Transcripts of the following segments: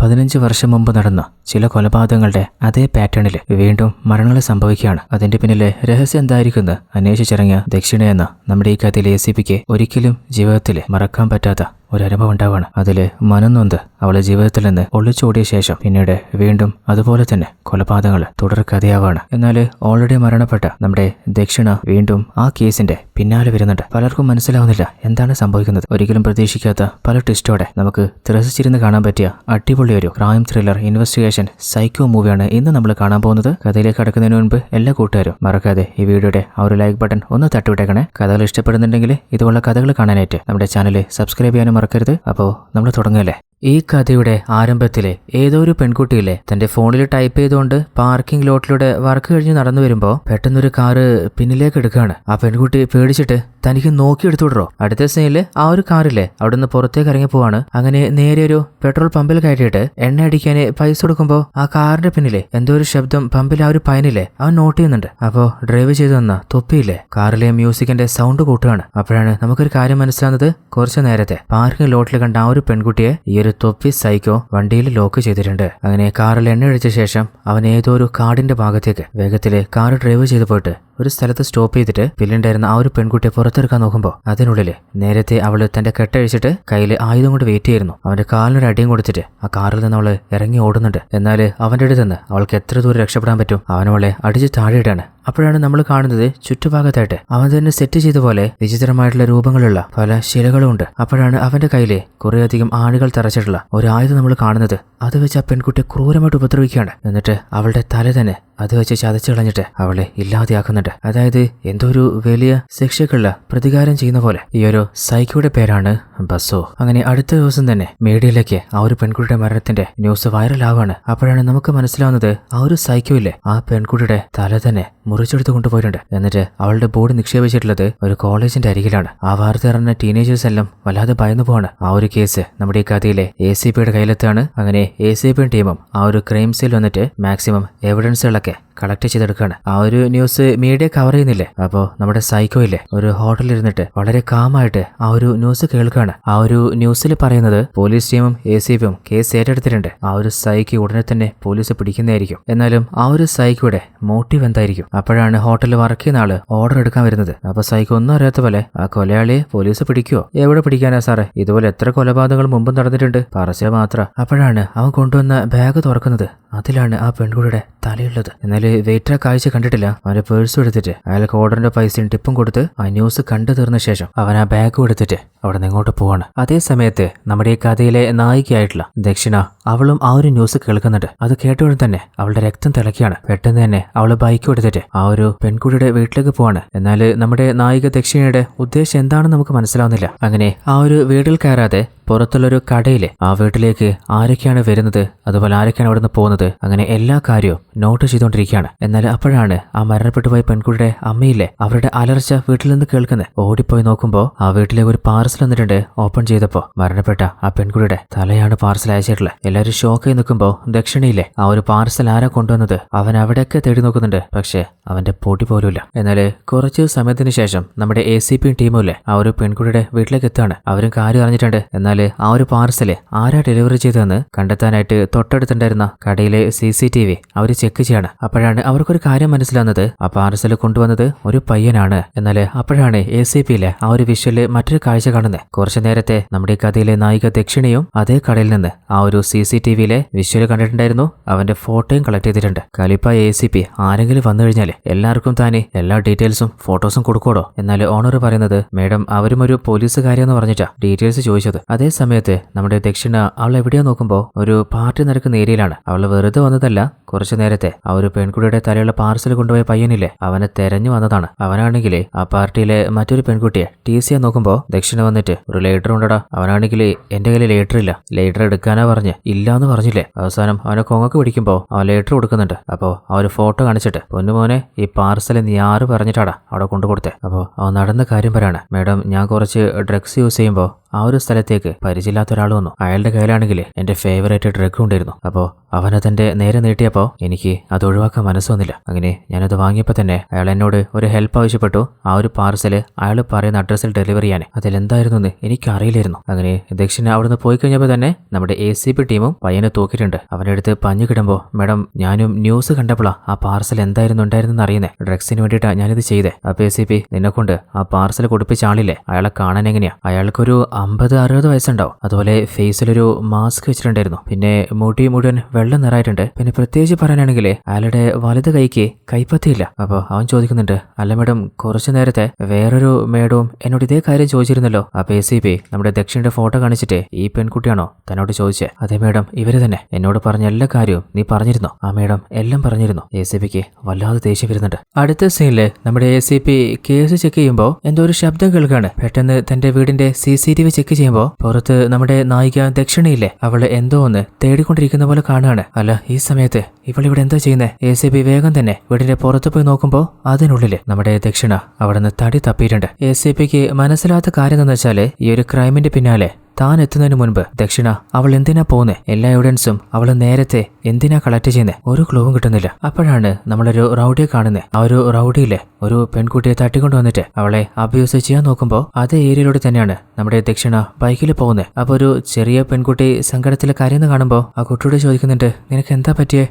15 വർഷം മുമ്പ് നടന്ന ചില കൊലപാതകങ്ങളുടെ അതേ പാറ്റേണിൽ വീണ്ടും മരണങ്ങൾ സംഭവിക്കുകയാണ്. അതിന്റെ പിന്നിലെ രഹസ്യം എന്തായിരിക്കുന്നു അന്വേഷിച്ചിറങ്ങിയ ദക്ഷിണ എന്ന നമ്മുടെ ഈ കഥയിലെ ACPക്ക് ഒരിക്കലും ജീവിതത്തിൽ മറക്കാൻ പറ്റാത്ത ഒരനുഭവം ഉണ്ടാവുകയാണ്. അതില് മനംനൊന്ത് അവളെ ജീവിതത്തിൽ നിന്ന് ഒളിച്ചോടിയ ശേഷം പിന്നീട് വീണ്ടും അതുപോലെ തന്നെ കൊലപാതകങ്ങൾ തുടർക്കഥയാവാണ്. എന്നാൽ ഓൾറെഡി മരണപ്പെട്ട നമ്മുടെ ദക്ഷിണ വീണ്ടും ആ കേസിന്റെ പിന്നാലെ വരുന്നുണ്ട്. പലർക്കും മനസ്സിലാവുന്നില്ല എന്താണ് സംഭവിക്കുന്നത്. ഒരിക്കലും പ്രതീക്ഷിക്കാത്ത പല ട്വിസ്റ്റോടെ നമുക്ക് ത്രസിച്ചിരുന്ന് കാണാൻ പറ്റിയ അടിപൊളി ഒരു ക്രൈം ത്രില്ലർ ഇൻവെസ്റ്റിഗേഷൻ സൈക്കോ മൂവിയാണ് ഇന്ന് നമ്മൾ കാണാൻ പോകുന്നത്. കഥയിലേക്ക് കടക്കുന്നതിന് മുൻപ് എല്ലാ കൂട്ടുകാരും മറക്കാതെ ഈ വീഡിയോയുടെ ആ ഒരു ലൈക്ക് ബട്ടൺ ഒന്ന് തട്ടിവിട്ടേക്കണേ. കഥകൾ ഇഷ്ടപ്പെടുന്നുണ്ടെങ്കിൽ ഇതുപോലുള്ള കഥകൾ കാണാനായിട്ട് നമ്മുടെ ചാനൽ സബ്സ്ക്രൈബ് ചെയ്യാനും മറക്കരുത്. അപ്പോൾ നമ്മൾ തുടങ്ങല്ലേ. ഈ കഥയുടെ ആരംഭത്തിലെ ഏതോ ഒരു പെൺകുട്ടിയിലെ തന്റെ ഫോണിൽ ടൈപ്പ് ചെയ്തുകൊണ്ട് പാർക്കിംഗ് ലോട്ടിലൂടെ വർക്ക് കഴിഞ്ഞ് നടന്നു വരുമ്പോ പെട്ടെന്നൊരു കാറ് പിന്നിലേക്ക് എടുക്കുകയാണ്. ആ പെൺകുട്ടി പേടിച്ചിട്ട് തനിക്ക് നോക്കി എടുത്തുവിടറോ. അടുത്ത സീനില് ആ ഒരു കാറില്ലേ അവിടുന്ന് പുറത്തേക്ക് ഇറങ്ങി പോവാണ്. അങ്ങനെ നേരെ ഒരു പെട്രോൾ പമ്പിൽ കയറ്റിയിട്ട് എണ്ണ അടിക്കാൻ പൈസ കൊടുക്കുമ്പോ ആ കാറിന്റെ പിന്നിലെ എന്തോ ഒരു ശബ്ദം പമ്പിൽ ആ ഒരു പയനില്ലേ അവൻ നോട്ട് ചെയ്യുന്നുണ്ട്. അപ്പോ ഡ്രൈവ് ചെയ്തു വന്ന തൊപ്പിയില്ലേ കാറിലെ മ്യൂസിക്കിന്റെ സൗണ്ട് കൂട്ടുകയാണ്. അപ്പോഴാണ് നമുക്കൊരു കാര്യം മനസ്സിലാവുന്നത്. കുറച്ചു നേരത്തെ പാർക്കിംഗ് ലോട്ടിൽ കണ്ട ആ ഒരു പെൺകുട്ടിയെ ഈ ഒരു തൊപ്പി സൈക്കോ വണ്ടിയിൽ ലോക്ക് ചെയ്തിട്ടുണ്ട്. അങ്ങനെ കാറിൽ എണ്ണ ഒഴിച്ച ശേഷം അവൻ ഏതോ ഒരു കാടിന്റെ ഭാഗത്തേക്ക് വേഗത്തില് കാർ ഡ്രൈവ് ചെയ്ത് പോയിട്ട് ഒരു സ്ഥലത്ത് സ്റ്റോപ്പ് ചെയ്തിട്ട് പില്ലുണ്ടായിരുന്ന ആ ഒരു പെൺകുട്ടിയെ പുറത്തെടുക്കാൻ നോക്കുമ്പോൾ അതിനുള്ളില് നേരത്തെ അവള് തന്റെ കെട്ടഴിച്ചിട്ട് കയ്യിൽ ആയുധം കൊണ്ട് വെയിറ്റ് ചെയ്യുന്നു. അവന്റെ കാലിനൊരു അടിയും കൊടുത്തിട്ട് ആ കാറിൽ നിന്ന് അവള് ഇറങ്ങി ഓടുന്നുണ്ട്. എന്നാൽ അവന്റെ അടുത്ത് നിന്ന് അവൾക്ക് എത്ര ദൂരം രക്ഷപ്പെടാൻ പറ്റും. അവനവളെ അടിച്ച് താഴെയിടാണ്. അപ്പോഴാണ് നമ്മൾ കാണുന്നത് ചുറ്റുഭാഗത്തായിട്ട് അവൻ തന്നെ സെറ്റ് ചെയ്ത പോലെ വിചിത്രമായിട്ടുള്ള രൂപങ്ങളുള്ള പല ശിലകളും ഉണ്ട്. അപ്പോഴാണ് അവന്റെ കയ്യിലെ കുറേയധികം ആണികൾ തറച്ചിട്ടുള്ള ഒരു ആയുധം നമ്മൾ കാണുന്നത്. അത് വെച്ച് ആ പെൺകുട്ടിയെ ക്രൂരമായിട്ട് ഉപദ്രവിക്കുകയാണ്. എന്നിട്ട് അവളുടെ തല തന്നെ അത് വെച്ച് ചതച്ചു കളഞ്ഞിട്ട് അവളെ ഇല്ലാതെയാക്കുന്നുണ്ട്. അതായത് എന്തോ ഒരു വലിയ ശിക്ഷയ്ക്കുള്ള പ്രതികാരം ചെയ്യുന്ന പോലെ. ഈ ഒരു സൈക്കോയുടെ പേരാണ് ബസോ. അങ്ങനെ അടുത്ത ദിവസം തന്നെ മീഡിയയിലേക്ക് ആ ഒരു പെൺകുട്ടിയുടെ മരണത്തിന്റെ ന്യൂസ് വൈറലാവാണ്. അപ്പോഴാണ് നമുക്ക് മനസ്സിലാവുന്നത് ആ ഒരു സൈക്കോയില്ലേ ആ പെൺകുട്ടിയുടെ തല തന്നെ മുറിച്ചെടുത്ത് കൊണ്ടുപോയിട്ടുണ്ട്. എന്നിട്ട് അവളുടെ ബോഡി നിക്ഷേപിച്ചിട്ടുള്ളത് ഒരു കോളേജിന്റെ അരികിലാണ്. ആ വാർത്ത അറിഞ്ഞ ടീനേജേഴ്സ് എല്ലാം വല്ലാതെ ഭയന്നു പോവാണ്. ആ ഒരു കേസ് നമ്മുടെ ഈ കഥയിലെ ACPയുടെ കയ്യിലെത്താണ്. അങ്ങനെ ACPയും ടീമും ആ ഒരു ക്രൈം സീൽ വന്നിട്ട് മാക്സിമം എവിഡൻസുകളൊക്കെ കളക്ട് ചെയ്തെടുക്കുകയാണ്. ആ ഒരു ന്യൂസ് മീഡിയ കവർ ചെയ്യുന്നില്ലേ. അപ്പോൾ നമ്മുടെ സൈക്കോയില്ലേ ഒരു ഹോട്ടലിൽ ഇരുന്നിട്ട് വളരെ കാമായിട്ട് ആ ഒരു ന്യൂസ് കേൾക്കുകയാണ്. ആ ഒരു ന്യൂസിൽ പറയുന്നത് പോലീസ് ടീമും ACPയും കേസ് ഏറ്റെടുത്തിട്ടുണ്ട്. ആ ഒരു സൈക്കോ ഉടനെ തന്നെ പോലീസ് പിടിക്കുന്നതായിരിക്കും. എന്നാലും ആ ഒരു സൈക്കോയുടെ മോട്ടീവ് എന്തായിരിക്കും. അപ്പോഴാണ് ഹോട്ടലിൽ വർക്ക് ചെയ്യുന്ന ആള് ഓർഡർ എടുക്കാൻ വരുന്നത്. അപ്പൊ സൈക്കോ ഒന്നും അറിയാത്ത പോലെ ആ കൊലയാളിയെ പോലീസ് പിടിക്കുവോ. എവിടെ പിടിക്കാനാ സാറേ, ഇതുപോലെ എത്ര കൊലപാതകങ്ങൾ മുമ്പ് നടന്നിട്ടുണ്ട്, പറച്ച മാത്രം. അപ്പോഴാണ് അവൻ കൊണ്ടുവന്ന ബാഗ് തുറക്കുന്നത്. അതിലാണ് ആ പെൺകുട്ടിയുടെ തലയുള്ളത്. എന്നാൽ വെയിറ്റർ കാഴ്ച കണ്ടിട്ടില്ല. അവന്റെ പേഴ്സും എടുത്തിട്ട് അയാൾക്ക് ഓർഡറിന്റെ പൈസയും ടിപ്പും കൊടുത്ത് ആ ന്യൂസ് കണ്ടു തീർന്ന ശേഷം അവൻ ആ ബാഗും എടുത്തിട്ട് അവിടെ നിന്ന് ഇങ്ങോട്ട് പോവാണ്. അതേ സമയത്ത് നമ്മുടെ ഈ കഥയിലെ നായികയായിട്ടുള്ള ദക്ഷിണ അവളും ആ ഒരു ന്യൂസ് കേൾക്കുന്നുണ്ട്. അത് കേട്ടോടെ തന്നെ അവളുടെ രക്തം തിളക്കുകയാണ്. പെട്ടെന്ന് തന്നെ അവള് ബൈക്ക് എടുത്തിട്ട് ആ ഒരു പെൺകുട്ടിയുടെ വീട്ടിലേക്ക് പോവാണ്. എന്നാൽ നമ്മുടെ നായിക ദക്ഷിണയുടെ ഉദ്ദേശം എന്താണെന്ന് നമുക്ക് മനസ്സിലാവുന്നില്ല. അങ്ങനെ ആ ഒരു വീട്ടിൽ കയറാതെ പുറത്തുള്ളൊരു കടയിലെ ആ വീട്ടിലേക്ക് ആരൊക്കെയാണ് വരുന്നത്, അതുപോലെ ആരൊക്കെയാണ് അവിടെ നിന്ന് പോകുന്നത്, അങ്ങനെ എല്ലാ കാര്യവും നോട്ട് ചെയ്തുകൊണ്ടിരിക്കുകയാണ്. എന്നാൽ അപ്പോഴാണ് ആ മരണപ്പെട്ടു പോയ പെൺകുട്ടിയുടെ അമ്മയില്ലേ അവരുടെ അലർച്ച വീട്ടിൽ നിന്ന് കേൾക്കുന്നത്. ഓടിപ്പോയി നോക്കുമ്പോൾ ആ വീട്ടിലേക്ക് ഒരു പാർസൽ വന്നിട്ടുണ്ട്. ഓപ്പൺ ചെയ്തപ്പോൾ മരണപ്പെട്ട ആ പെൺകുട്ടിയുടെ തലയാണ് പാർസൽ അയച്ചിട്ടുള്ളത്. എല്ലാവരും ഷോക്കായി നിൽക്കുമ്പോൾ ദക്ഷിണയിലെ ആ ഒരു പാർസൽ ആരാ കൊണ്ടുവന്നത് അവൻ അവിടെയൊക്കെ തേടി നോക്കുന്നുണ്ട്. പക്ഷേ അവന്റെ പൊടി പോലുമില്ല. എന്നാൽ കുറച്ച് സമയത്തിന് ശേഷം നമ്മുടെ ACPയും ടീമുമില്ലേ ആ ഒരു പെൺകുട്ടിയുടെ വീട്ടിലേക്ക് എത്താണ്. അവരും കാര്യം അറിഞ്ഞിട്ടുണ്ട്. എന്നാൽ ആ ഒരു പാർസല് ആരാ ഡെലിവറി ചെയ്തതെന്ന് കണ്ടെത്താനായിട്ട് തൊട്ടടുത്തുണ്ടായിരുന്ന കടയിലെ CCTV അവർ ചെക്ക് ചെയ്യാണ്. അപ്പോഴാണ് അവർക്കൊരു കാര്യം മനസ്സിലാവുന്നത്. ആ പാർസൽ കൊണ്ടുവന്നത് ഒരു പയ്യനാണ്. എന്നാൽ അപ്പോഴാണ് ACPയിലെ ആ ഒരു വിഷ്വല് മറ്റൊരു കാഴ്ച കാണുന്നത്. കുറച്ചു നേരത്തെ നമ്മുടെ ഈ കഥയിലെ നായിക ദക്ഷിണയും അതേ കടയിൽ നിന്ന് ആ ഒരു CCTVയിലെ വിഷ്വല് കണ്ടിട്ടുണ്ടായിരുന്നു. അവന്റെ ഫോട്ടോയും കളക്ട് ചെയ്തിട്ടുണ്ട്. കലിപ്പായ ACP ആരെങ്കിലും വന്നു കഴിഞ്ഞാൽ എല്ലാവർക്കും താനെ എല്ലാ ഡീറ്റെയിൽസും ഫോട്ടോസും കൊടുക്കോടോ. എന്നാൽ ഓണർ പറയുന്നത് മേഡം അവരും ഒരു പോലീസുകാരിയെന്ന് പറഞ്ഞിട്ടാ ഡീറ്റെയിൽസ് ചോദിച്ചത്. അതേ സമയത്ത് നമ്മുടെ ദക്ഷിണ അവൾ എവിടെയോ നോക്കുമ്പോൾ ഒരു പാർട്ടി നടക്കുന്ന ഏരിയയിലാണ്. അവൾ വെറുതെ വന്നതല്ല. കുറച്ചു നേരത്തെ ആ ഒരു പെൺകുട്ടിയുടെ തലയുള്ള പാർസൽ കൊണ്ടുപോയ പയ്യനില്ലേ അവനെ തെരഞ്ഞു വന്നതാണ്. അവനാണെങ്കിൽ ആ പാർട്ടിയിലെ മറ്റൊരു പെൺകുട്ടിയെ ടീസ് ചെയ്യാൻ നോക്കുമ്പോൾ ദക്ഷിണ വന്നിട്ട് ഒരു ലേറ്റർ ഉണ്ടടാ. അവനാണെങ്കിൽ എന്റെ കയ്യിൽ ലേറ്റർ ഇല്ല, ലേറ്റർ എടുക്കാനാ പറഞ്ഞ് ഇല്ലാന്ന് പറഞ്ഞില്ലേ. അവസാനം അവനെ കൊങ്ങക്ക് പിടിക്കുമ്പോൾ അവൻ ലേറ്റർ കൊടുക്കുന്നുണ്ട്. അപ്പോൾ ആ ഒരു ഫോട്ടോ കാണിച്ചിട്ട് പൊന്നുമോനെ ഈ പാർസൽ നീ ആറ് പറഞ്ഞിട്ടാടാ അവിടെ കൊണ്ടുകൊടുത്തേ. അപ്പോൾ അവൻ നടന്ന കാര്യം പറയാണ്. മേഡം ഞാൻ കുറച്ച് ഡ്രഗ്സ് യൂസ് ചെയ്യുമ്പോൾ ആ ഒരു സ്ഥലത്തേക്ക് പരിചയമില്ലാത്ത ഒരാൾ വന്നു. അയാളുടെ കയ്യിലാണെങ്കിൽ എന്റെ ഫേവറേറ്റ് ഡ്രഗ് ഉണ്ടായിരുന്നു. അപ്പോൾ അവനതിന്റെ നേരെ നീട്ടിയപ്പോൾ എനിക്ക് എനിക്ക് അത് ഒഴിവാക്കാൻ മനസ്സ് വന്നില്ല. അങ്ങനെ ഞാനത് വാങ്ങിയപ്പോൾ തന്നെ അയാൾ എന്നോട് ഒരു ഹെൽപ്പ് ആവശ്യപ്പെട്ടു. ആ ഒരു പാർസല് അയാൾ പറയുന്ന അഡ്രസ്സിൽ ഡെലിവറി ചെയ്യാൻ. അതിലെന്തായിരുന്നു എന്ന് എനിക്കറിയില്ലായിരുന്നു. അങ്ങനെ ദക്ഷിണ അവിടുന്ന് പോയി കഴിഞ്ഞപ്പോൾ തന്നെ നമ്മുടെ ACP ടീമും പയ്യനെ തൂക്കിയിട്ടുണ്ട്. അവൻ്റെ അടുത്ത് പഞ്ഞു കിടുമ്പോൾ മാഡം ഞാനും ന്യൂസ് കണ്ടപ്പോഴാ ആ പാർസൽ എന്തായിരുന്നു ഉണ്ടായിരുന്നെന്ന് അറിയുന്നേ. ഡ്രഗ്സിന് വേണ്ടിയിട്ടാണ് ഞാനിത് ചെയ്തേ. അപ്പോൾ ACP നിന്നെക്കൊണ്ട് ആ പാർസൽ കൊടുപ്പിച്ച ആളില്ലേ അയാളെ കാണാൻ എങ്ങനെയാ? അയാൾക്കൊരു 50-60 വയസ്സുണ്ടാവും. അതുപോലെ ഫേസിലൊരു മാസ്ക് വെച്ചിട്ടുണ്ടായിരുന്നു. പിന്നെ മുടി മുഴുവൻ വെള്ള നിറായിട്ടുണ്ട്. പിന്നെ പ്രത്യേകിച്ച് പറയാനാണെങ്കിൽ അയാളുടെ വലത് കൈക്ക് കൈപ്പത്തിയില്ല. അപ്പോൾ അവൻ ചോദിക്കുന്നുണ്ട്, അല്ല മാഡം കുറച്ചു നേരത്തെ വേറൊരു മേഡവും എന്നോട് ഇതേ കാര്യം ചോദിച്ചിരുന്നല്ലോ. അപ്പോൾ ACP നമ്മുടെ ദക്ഷിണയുടെ ഫോട്ടോ കാണിച്ചിട്ട് ഈ പെൺകുട്ടിയാണോ തന്നോട് ചോദിച്ചേ? അതെ മേഡം, ഇവര് തന്നെ. എന്നോട് പറഞ്ഞ എല്ലാ കാര്യവും നീ പറഞ്ഞിരുന്നോ? ആ മേഡം എല്ലാം പറഞ്ഞിരുന്നു. ACPക്ക് വല്ലാതെ ദേഷ്യം വരുന്നുണ്ട്. അടുത്ത സീനില് നമ്മുടെ ACP കേസ് ചെക്ക് ചെയ്യുമ്പോൾ എന്തോ ഒരു ശബ്ദം കേൾക്കാണ്. പെട്ടെന്ന് തന്റെ വീടിന്റെ CCTV ചെക്ക് ചെയ്യുമ്പോൾ പുറത്ത് നമ്മുടെ നായിക ദക്ഷിണയില്ലേ അവള് എന്തോ ഒന്ന് തേടിക്കൊണ്ടിരിക്കുന്ന പോലെ കാണുകയാണ്. അല്ല ഈ സമയത്ത് ഇവളിവിടെ എന്താ ചെയ്യുന്നേ? ACP വേഗം തന്നെ വീടിന്റെ പുറത്ത് പോയി നോക്കുമ്പോൾ അതിനുള്ളില് നമ്മുടെ ദക്ഷിണ അവിടെ നിന്ന് തടി തപ്പിയിട്ടുണ്ട്. ACPക്ക് മനസ്സിലാത്ത കാര്യം എന്താണെന്ന് വെച്ചാല് ഈ ഒരു ക്രൈമിന്റെ പിന്നാലെ താൻ എത്തുന്നതിന് മുൻപ് ദക്ഷിണ അവൾ എന്തിനാ പോകുന്നേ? എല്ലാ എവിഡൻസും അവൾ നേരത്തെ എന്തിനാ കളക്ട് ചെയ്യുന്നേ? ഒരു ക്ലൂവും കിട്ടുന്നില്ല. അപ്പോഴാണ് നമ്മളൊരു റൗഡിയെ കാണുന്നത്. ആ ഒരു റൗഡിയിലെ ഒരു പെൺകുട്ടിയെ തട്ടിക്കൊണ്ടുവന്നിട്ട് അവളെ അബ്യൂസ് ചെയ്യാൻ നോക്കുമ്പോൾ അതേ ഏരിയയിലൂടെ തന്നെയാണ് നമ്മുടെ ദക്ഷിണ ബൈക്കിൽ പോകുന്നത്. അപ്പൊ ഒരു ചെറിയ പെൺകുട്ടി സങ്കടത്തിൽ കരയുന്ന കാണുമ്പോൾ ആ കുട്ടിയോട് ചോദിക്കുന്നുണ്ട്, നിനക്ക് എന്താ പറ്റിയേ?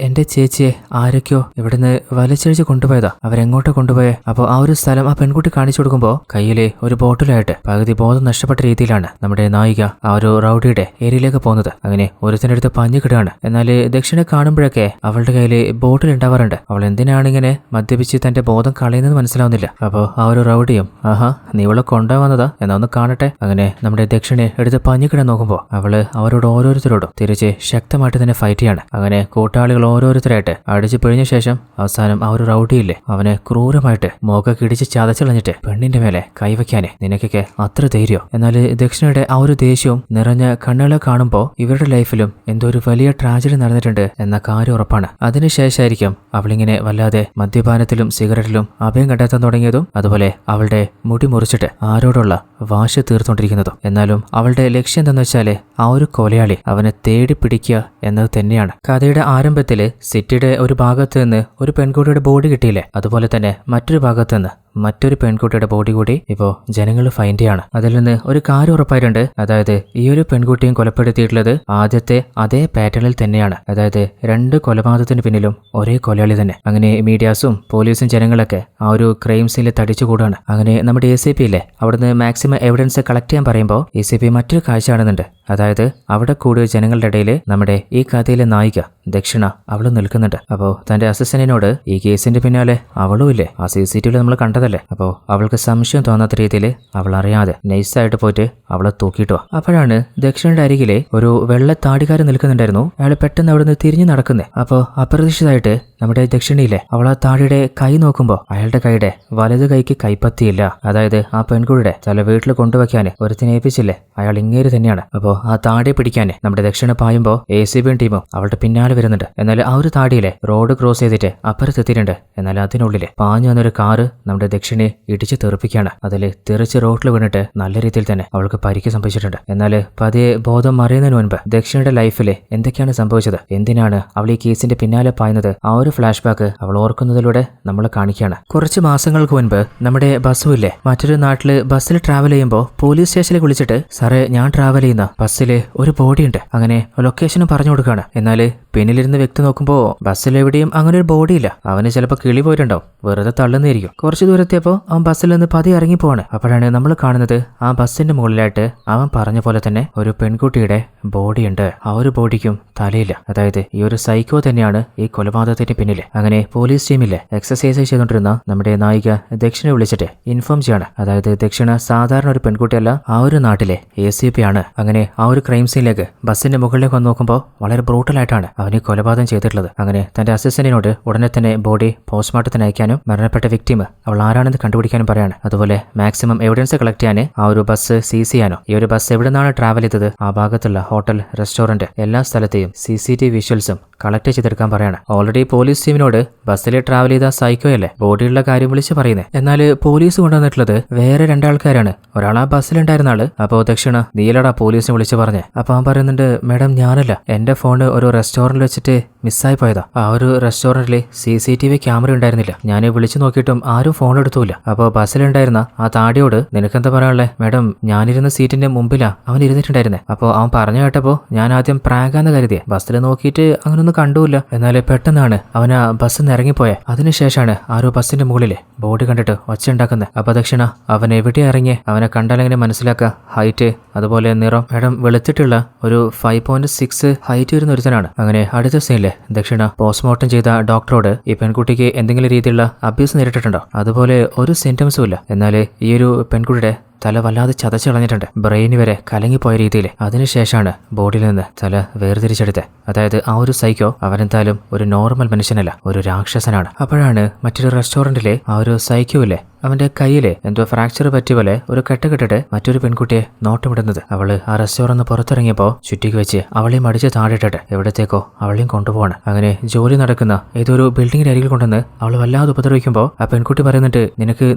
എന്റെ ചേച്ചിയെ ആരൊക്കെയോ ഇവിടുന്ന് വലിച്ചഴിച്ച് കൊണ്ടുപോയതാ. അവരെങ്ങോട്ടോ കൊണ്ടുപോയേ? അപ്പോൾ ആ ഒരു സ്ഥലം ആ പെൺകുട്ടി കാണിച്ചു കൊടുക്കുമ്പോൾ കയ്യിലെ ഒരു ബോട്ടിലായിട്ട് പകുതി ബോധം നഷ്ടപ്പെട്ട രീതിയിലാണ് നമ്മുടെ നായിക ആ ഒരു റൗഡിയുടെ ഏരിയയിലേക്ക് പോകുന്നത്. അങ്ങനെ ഒരുത്തിന്റെ അടുത്ത് പഞ്ഞു കിടുകയാണ്. എന്നാൽ ദക്ഷിണ കാണുമ്പോഴൊക്കെ അവളുടെ കയ്യിൽ ബോട്ടിൽ ഉണ്ടാവാറുണ്ട്. അവൾ എന്തിനാണിങ്ങനെ മദ്യപിച്ച് തന്റെ ബോധം കളയുന്നത് മനസ്സിലാവുന്നില്ല. അപ്പോൾ ആ ഒരു റൗഡിയും ആഹാ നീ ഇവളെ കൊണ്ടുവന്നതാ എന്നാ ഒന്ന് കാണട്ടെ. അങ്ങനെ നമ്മുടെ ദക്ഷിണയെ എടുത്ത് പഞ്ഞു കിടാൻ നോക്കുമ്പോൾ അവള് അവരോട് ഓരോരുത്തരോടും തിരിച്ച് ശക്തമായിട്ട് തന്നെ ഫൈറ്റ് ചെയ്യാണ്. അങ്ങനെ കൂട്ടാളികൾ ഓരോരുത്തരായിട്ട് അടിച്ചു പിഴിഞ്ഞ ശേഷം അവസാനം ആ ഒരു റൗഡിയില്ലേ അവനെ ക്രൂരമായിട്ട് മുഖമൊക്കെ ഇടിച്ച് ചതച്ചളഞ്ഞിട്ട് പെണ്ണിന്റെ മേലെ കൈവയ്ക്കാനേ നിനക്കൊക്കെ അത്ര ധൈര്യോ? എന്നാൽ ദക്ഷിണയുടെ ആ ഒരു ദേഷ്യവും നിറഞ്ഞ കണ്ണുകളെ കാണുമ്പോൾ ഇവരുടെ ലൈഫിലും എന്തോ ഒരു വലിയ ട്രാജഡി നടന്നിട്ടുണ്ട് എന്ന കാര്യം ഉറപ്പാണ്. അതിനുശേഷമായിരിക്കും അവളിങ്ങനെ വല്ലാതെ മദ്യപാനത്തിലും സിഗരറ്റിലും അഭയം കണ്ടെത്താൻ തുടങ്ങിയതും അതുപോലെ അവളുടെ മുടി മുറിച്ചിട്ട് ആരോടുള്ള വാശി തീർത്തുകൊണ്ടിരിക്കുന്നതും. എന്നാലും അവളുടെ ലക്ഷ്യം എന്താണെന്ന് വെച്ചാല് ആ ഒരു കൊലയാളി അവനെ തേടി പിടിക്കുക എന്നത് തന്നെയാണ്. കഥയുടെ ആരംഭത്തില് സിറ്റിയുടെ ഒരു ഭാഗത്ത് നിന്ന് ഒരു പെൺകുട്ടിയുടെ ബോഡി കിട്ടിയില്ലേ, അതുപോലെ തന്നെ മറ്റൊരു ഭാഗത്ത് നിന്ന് മറ്റൊരു പെൺകുട്ടിയുടെ ബോഡി കൂടി ഇപ്പോൾ ജനങ്ങൾ ഫൈൻഡ് ചെയ്യാണ്. അതിൽ നിന്ന് ഒരു കാര്യം ഉറപ്പായിട്ടുണ്ട്, അതായത് ഈ ഒരു പെൺകുട്ടിയും കൊലപ്പെടുത്തിയിട്ടുള്ളത് ആദ്യത്തെ അതേ പാറ്റേണിൽ തന്നെയാണ്. അതായത് 2 കൊലപാതകത്തിന് പിന്നിലും ഒരേ കൊലയാളി തന്നെ. അങ്ങനെ മീഡിയാസും പോലീസും ജനങ്ങളൊക്കെ ആ ഒരു ക്രൈം സീനിൽ തടിച്ചുകൂടാണ്. അങ്ങനെ നമ്മുടെ ACP ഇല്ലേ അവിടുന്ന് മാക്സിമം എവിഡൻസ് കളക്ട് ചെയ്യാൻ പറയുമ്പോൾ ACP മറ്റൊരു കാഴ്ച കാണുന്നുണ്ട്. അതായത് അവിടെ കൂടിയ ജനങ്ങളുടെ ഇടയിൽ നമ്മുടെ ഈ കഥയിലെ നായിക ദക്ഷിണ അവള് നിൽക്കുന്നുണ്ട്. അപ്പോൾ തന്റെ അസിസ്റ്റന്റിനോട് ഈ കേസിന്റെ പിന്നാലെ അവളും ഇല്ലേ ആ CCTV നമ്മൾ കണ്ടതല്ലേ, അപ്പോൾ അവൾക്ക് സംശയം തോന്നാത്ത രീതിയിൽ അവൾ അറിയാതെ നൈസായിട്ട് പോയിട്ട് അവളെ തൂക്കിയിട്ടു. അപ്പോഴാണ് ദക്ഷിണയുടെ അരികിലെ ഒരു വെള്ള താടിക്കാരൻ നിൽക്കുന്നുണ്ടായിരുന്നു. അയാൾ പെട്ടെന്ന് അവിടുന്ന് തിരിഞ്ഞു നടക്കുന്നത്. അപ്പോൾ അപ്രതീക്ഷിതമായിട്ട് നമ്മുടെ ദക്ഷിണയിലെ അവൾ ആ താടിയുടെ കൈ നോക്കുമ്പോൾ അയാളുടെ കൈയുടെ വലത് കൈക്ക് കൈപ്പത്തിയില്ല. അതായത് ആ പെൺകുട്ടിയുടെ തല വീട്ടിൽ കൊണ്ടുവയ്ക്കാൻ ഒരുത്തിനെ ഏൽപ്പിച്ചില്ലേ അയാൾ ഇങ്ങേര് തന്നെയാണ്. അപ്പോൾ ആ താടിയെ പിടിക്കാൻ നമ്മുടെ ദക്ഷിണ പായുമ്പോൾ ACP ടീമും അവളുടെ പിന്നാലെ വരുന്നുണ്ട്. എന്നാൽ ആ ഒരു താടിയിലെ റോഡ് ക്രോസ് ചെയ്തിട്ട് അപ്പുറത്തെത്തിയിട്ടുണ്ട്. എന്നാൽ അതിനുള്ളില് പാഞ്ഞു വന്നൊരു കാറ് നമ്മുടെ ദക്ഷിണയെ ഇടിച്ച് തെറിപ്പിക്കുകയാണ്. അതിൽ തെറിച്ച് റോഡിൽ വീണിട്ട് നല്ല രീതിയിൽ തന്നെ അവൾക്ക് പരിക്ക് സംഭവിച്ചിട്ടുണ്ട്. എന്നാൽ പതിയെ ബോധം മറിയുന്നതിന് മുൻപ് ദക്ഷിണയുടെ ലൈഫിൽ എന്തൊക്കെയാണ് സംഭവിച്ചത്, എന്തിനാണ് അവൾ ഈ കേസിന്റെ പിന്നാലെ പായുന്നത്, ആ ഒരു ഫ്ലാഷ് ബാക്ക് അവൾ ഓർക്കുന്നതിലൂടെ നമ്മൾ കാണിക്കുകയാണ്. കുറച്ച് മാസങ്ങൾക്ക് മുൻപ് നമ്മുടെ ബസ്സുമില്ലേ മറ്റൊരു നാട്ടില് ബസ്സിൽ ട്രാവൽ ചെയ്യുമ്പോൾ പോലീസ് സ്റ്റേഷനിൽ വിളിച്ചിട്ട് സാറേ ഞാൻ ട്രാവൽ ചെയ്യുന്ന ബസ്സിൽ ഒരു ബോഡി ഉണ്ട്, അങ്ങനെ ലൊക്കേഷനും പറഞ്ഞു കൊടുക്കുകയാണ്. എന്നാൽ പിന്നിലിരുന്ന് വ്യക്തി നോക്കുമ്പോൾ ബസ്സിൽ എവിടെയും അങ്ങനെ ഒരു ബോഡി ഇല്ല. അവന് ചിലപ്പോൾ കിളി പോയിട്ടുണ്ടാവും, വെറുതെ തള്ളുന്നതായിരിക്കും. കുറച്ച് ദൂരത്തെപ്പോൾ അവൻ ബസ്സിൽ നിന്ന് പതി ഇറങ്ങിപ്പോവാണ്. അപ്പോഴാണ് നമ്മൾ കാണുന്നത് ആ ബസ്സിന്റെ മുകളിലായിട്ട് അവൻ പറഞ്ഞ പോലെ തന്നെ ഒരു പെൺകുട്ടിയുടെ ബോഡി ഉണ്ട്. ആ ഒരു ബോഡിക്കും തലയില്ല. അതായത് ഈ ഒരു സൈക്കോ തന്നെയാണ് ഈ കൊലപാതകത്തിന് പിന്നില്. അങ്ങനെ പോലീസ് ടീമില്ലേ എക്സസൈസ് ചെയ്തുകൊണ്ടിരുന്ന നമ്മുടെ നായിക ദക്ഷിണ വിളിച്ചിട്ട് ഇൻഫോം ചെയ്യാണ്. അതായത് ദക്ഷിണ സാധാരണ ഒരു പെൺകുട്ടിയല്ല, ആ ഒരു നാട്ടിലെ ACP ആണ്. അങ്ങനെ ആ ഒരു ക്രൈം സീനിലേക്ക് ബസ്സിന്റെ മുകളിലേക്ക് വന്ന് നോക്കുമ്പോൾ വളരെ ബ്രൂട്ടലായിട്ടാണ് അവന് കൊലപാതകം ചെയ്തിട്ടുള്ളത്. അങ്ങനെ തന്റെ അസിസ്റ്റന്റിനോട് ഉടനെ തന്നെ ബോഡി പോസ്റ്റ്മോർട്ടത്തിന് അയക്കാനും മരണപ്പെട്ട വിക്ടിം അവൾ ആരാണെന്ന് കണ്ടുപിടിക്കാനും പറയാണ്. അതുപോലെ മാക്സിമം എവിഡൻസ് കളക്ട് ചെയ്യാൻ ആ ഒരു ബസ് സീസ് ചെയ്യാനോ, ഈ ഒരു ബസ് എവിടെ നിന്നാണ് ട്രാവൽ ചെയ്തത് ആ ഭാഗത്തുള്ള ഹോട്ടൽ, റെസ്റ്റോറന്റ് എല്ലാ സ്ഥലത്തെയും CCTV വിഷ്വൽസും കളക്ട് ചെയ്തെടുക്കാൻ പറയാണ്. ഓൾറെഡി പോലീസ് ടീമിനോട് ബസ്സിൽ ട്രാവൽ ചെയ്ത സൈക്കോയല്ലേ ബോഡിയുള്ള കാര്യം വിളിച്ച് പറയുന്നത്. എന്നാൽ പോലീസ് കൊണ്ടുവന്നിട്ടുള്ളത് വേറെ 2 ആൾക്കാരാണ്. ഒരാൾ ആ ബസ്സിലുണ്ടായിരുന്ന ആള്. അപ്പോൾ ദക്ഷിണ നീലടാ പോലീസിനെ വിളിച്ച് പറഞ്ഞേ. അപ്പൊ അവൻ പറയുന്നുണ്ട് മേഡം ഞാനല്ല, എന്റെ ഫോണ് ഒരു റെസ്റ്റോറന്റിൽ വെച്ചിട്ട് മിസ്സായി പോയതാ. ആ ഒരു റെസ്റ്റോറന്റിൽ CCTV ക്യാമറ ഉണ്ടായിരുന്നില്ല. ഞാൻ വിളിച്ചു നോക്കിയിട്ടും ആരും ഫോൺ എടുത്തൂല. അപ്പോൾ ബസ്സിലുണ്ടായിരുന്ന ആ താടിയോട് നിനക്കെന്താ പറയാനുള്ളേ? മാഡം, ഞാനിരുന്ന സീറ്റിന്റെ മുമ്പിലാ അവൻ ഇരുന്നിട്ടുണ്ടായിരുന്നേ. അപ്പോൾ അവൻ പറഞ്ഞു കേട്ടപ്പോൾ ഞാൻ ആദ്യം പ്രാങ്കാന്ന് കരുതിയെ. ബസ്സിൽ നോക്കിയിട്ട് അങ്ങനൊന്നും കണ്ടുമില്ല. എന്നാൽ പെട്ടെന്നാണ് അവൻ ആ ബസ്സിൽ നിന്ന് ഇറങ്ങിപ്പോയെ. അതിനുശേഷമാണ് ആരോ ബസ്സിന്റെ മുകളിൽ ബോർഡ് കണ്ടിട്ട് ഒച്ച ഉണ്ടാക്കുന്നത്. അപ്പൊ ദക്ഷിണ അവൻ എവിടെ ഇറങ്ങി? അവനെ കണ്ടാലെങ്ങനെ മനസ്സിലാക്കുക? ഹൈറ്റ്, അതുപോലെ നിറം. മാഡം, വെളുത്തിട്ടുള്ള ഒരു 5.6 ഹൈറ്റ് വരുന്ന ഒരുത്തനാണ്. അങ്ങനെ അടുത്ത സീനിലെ ദക്ഷിണ പോസ്റ്റ്മോർട്ടം ചെയ്ത ഡോക്ടറോട് ഈ പെൺകുട്ടിക്ക് എന്തെങ്കിലും രീതിയിലുള്ള അബ്യൂസ് നേരിട്ടിട്ടുണ്ടോ? അതുപോലെ ഒരു സിംറ്റംസും ഇല്ല. എന്നാൽ ഈ ഒരു പെൺകുട്ടിയുടെ തല വല്ലാതെ ചതച്ചു കളഞ്ഞിട്ടുണ്ട്. ബ്രെയിൻ വരെ കലങ്ങിപ്പോയ രീതിയിൽ. അതിനുശേഷമാണ് ബോഡിയിൽ നിന്ന് തല വേർതിരിച്ചെടുത്തത്. അതായത് ആ ഒരു സൈക്കോ അവനെന്തായാലും ഒരു നോർമൽ മനുഷ്യനല്ല, ഒരു രാക്ഷസനാണ്. അപ്പോഴാണ് മറ്റൊരു റെസ്റ്റോറന്റിലെ ആ ഒരു സൈക്കോ ഇല്ലേ, അവന്റെ കയ്യില് എന്തോ ഫ്രാക്ചർ പറ്റിയ പോലെ ഒരു കെട്ടിട്ട് മറ്റൊരു പെൺകുട്ടിയെ നോട്ടമിടുന്നത്. അവള് ആ റെസ്റ്റോറന്റ് പുറത്തിറങ്ങിയപ്പോ ചുറ്റിക്ക് വെച്ച് അവളെയും അടിച്ച് താഴെട്ടിട്ട് എവിടത്തേക്കോ അവളെയും കൊണ്ടുപോവാണ്. അങ്ങനെ ജോലി നടക്കുന്ന ഏതൊരു ബിൽഡിങ്ങിന്റെ അരികിൽ കൊണ്ടുവന്ന് അവൾ വല്ലാതെ ഉപദ്രവിക്കുമ്പോ ആ പെൺകുട്ടി പറയുന്നുണ്ട്,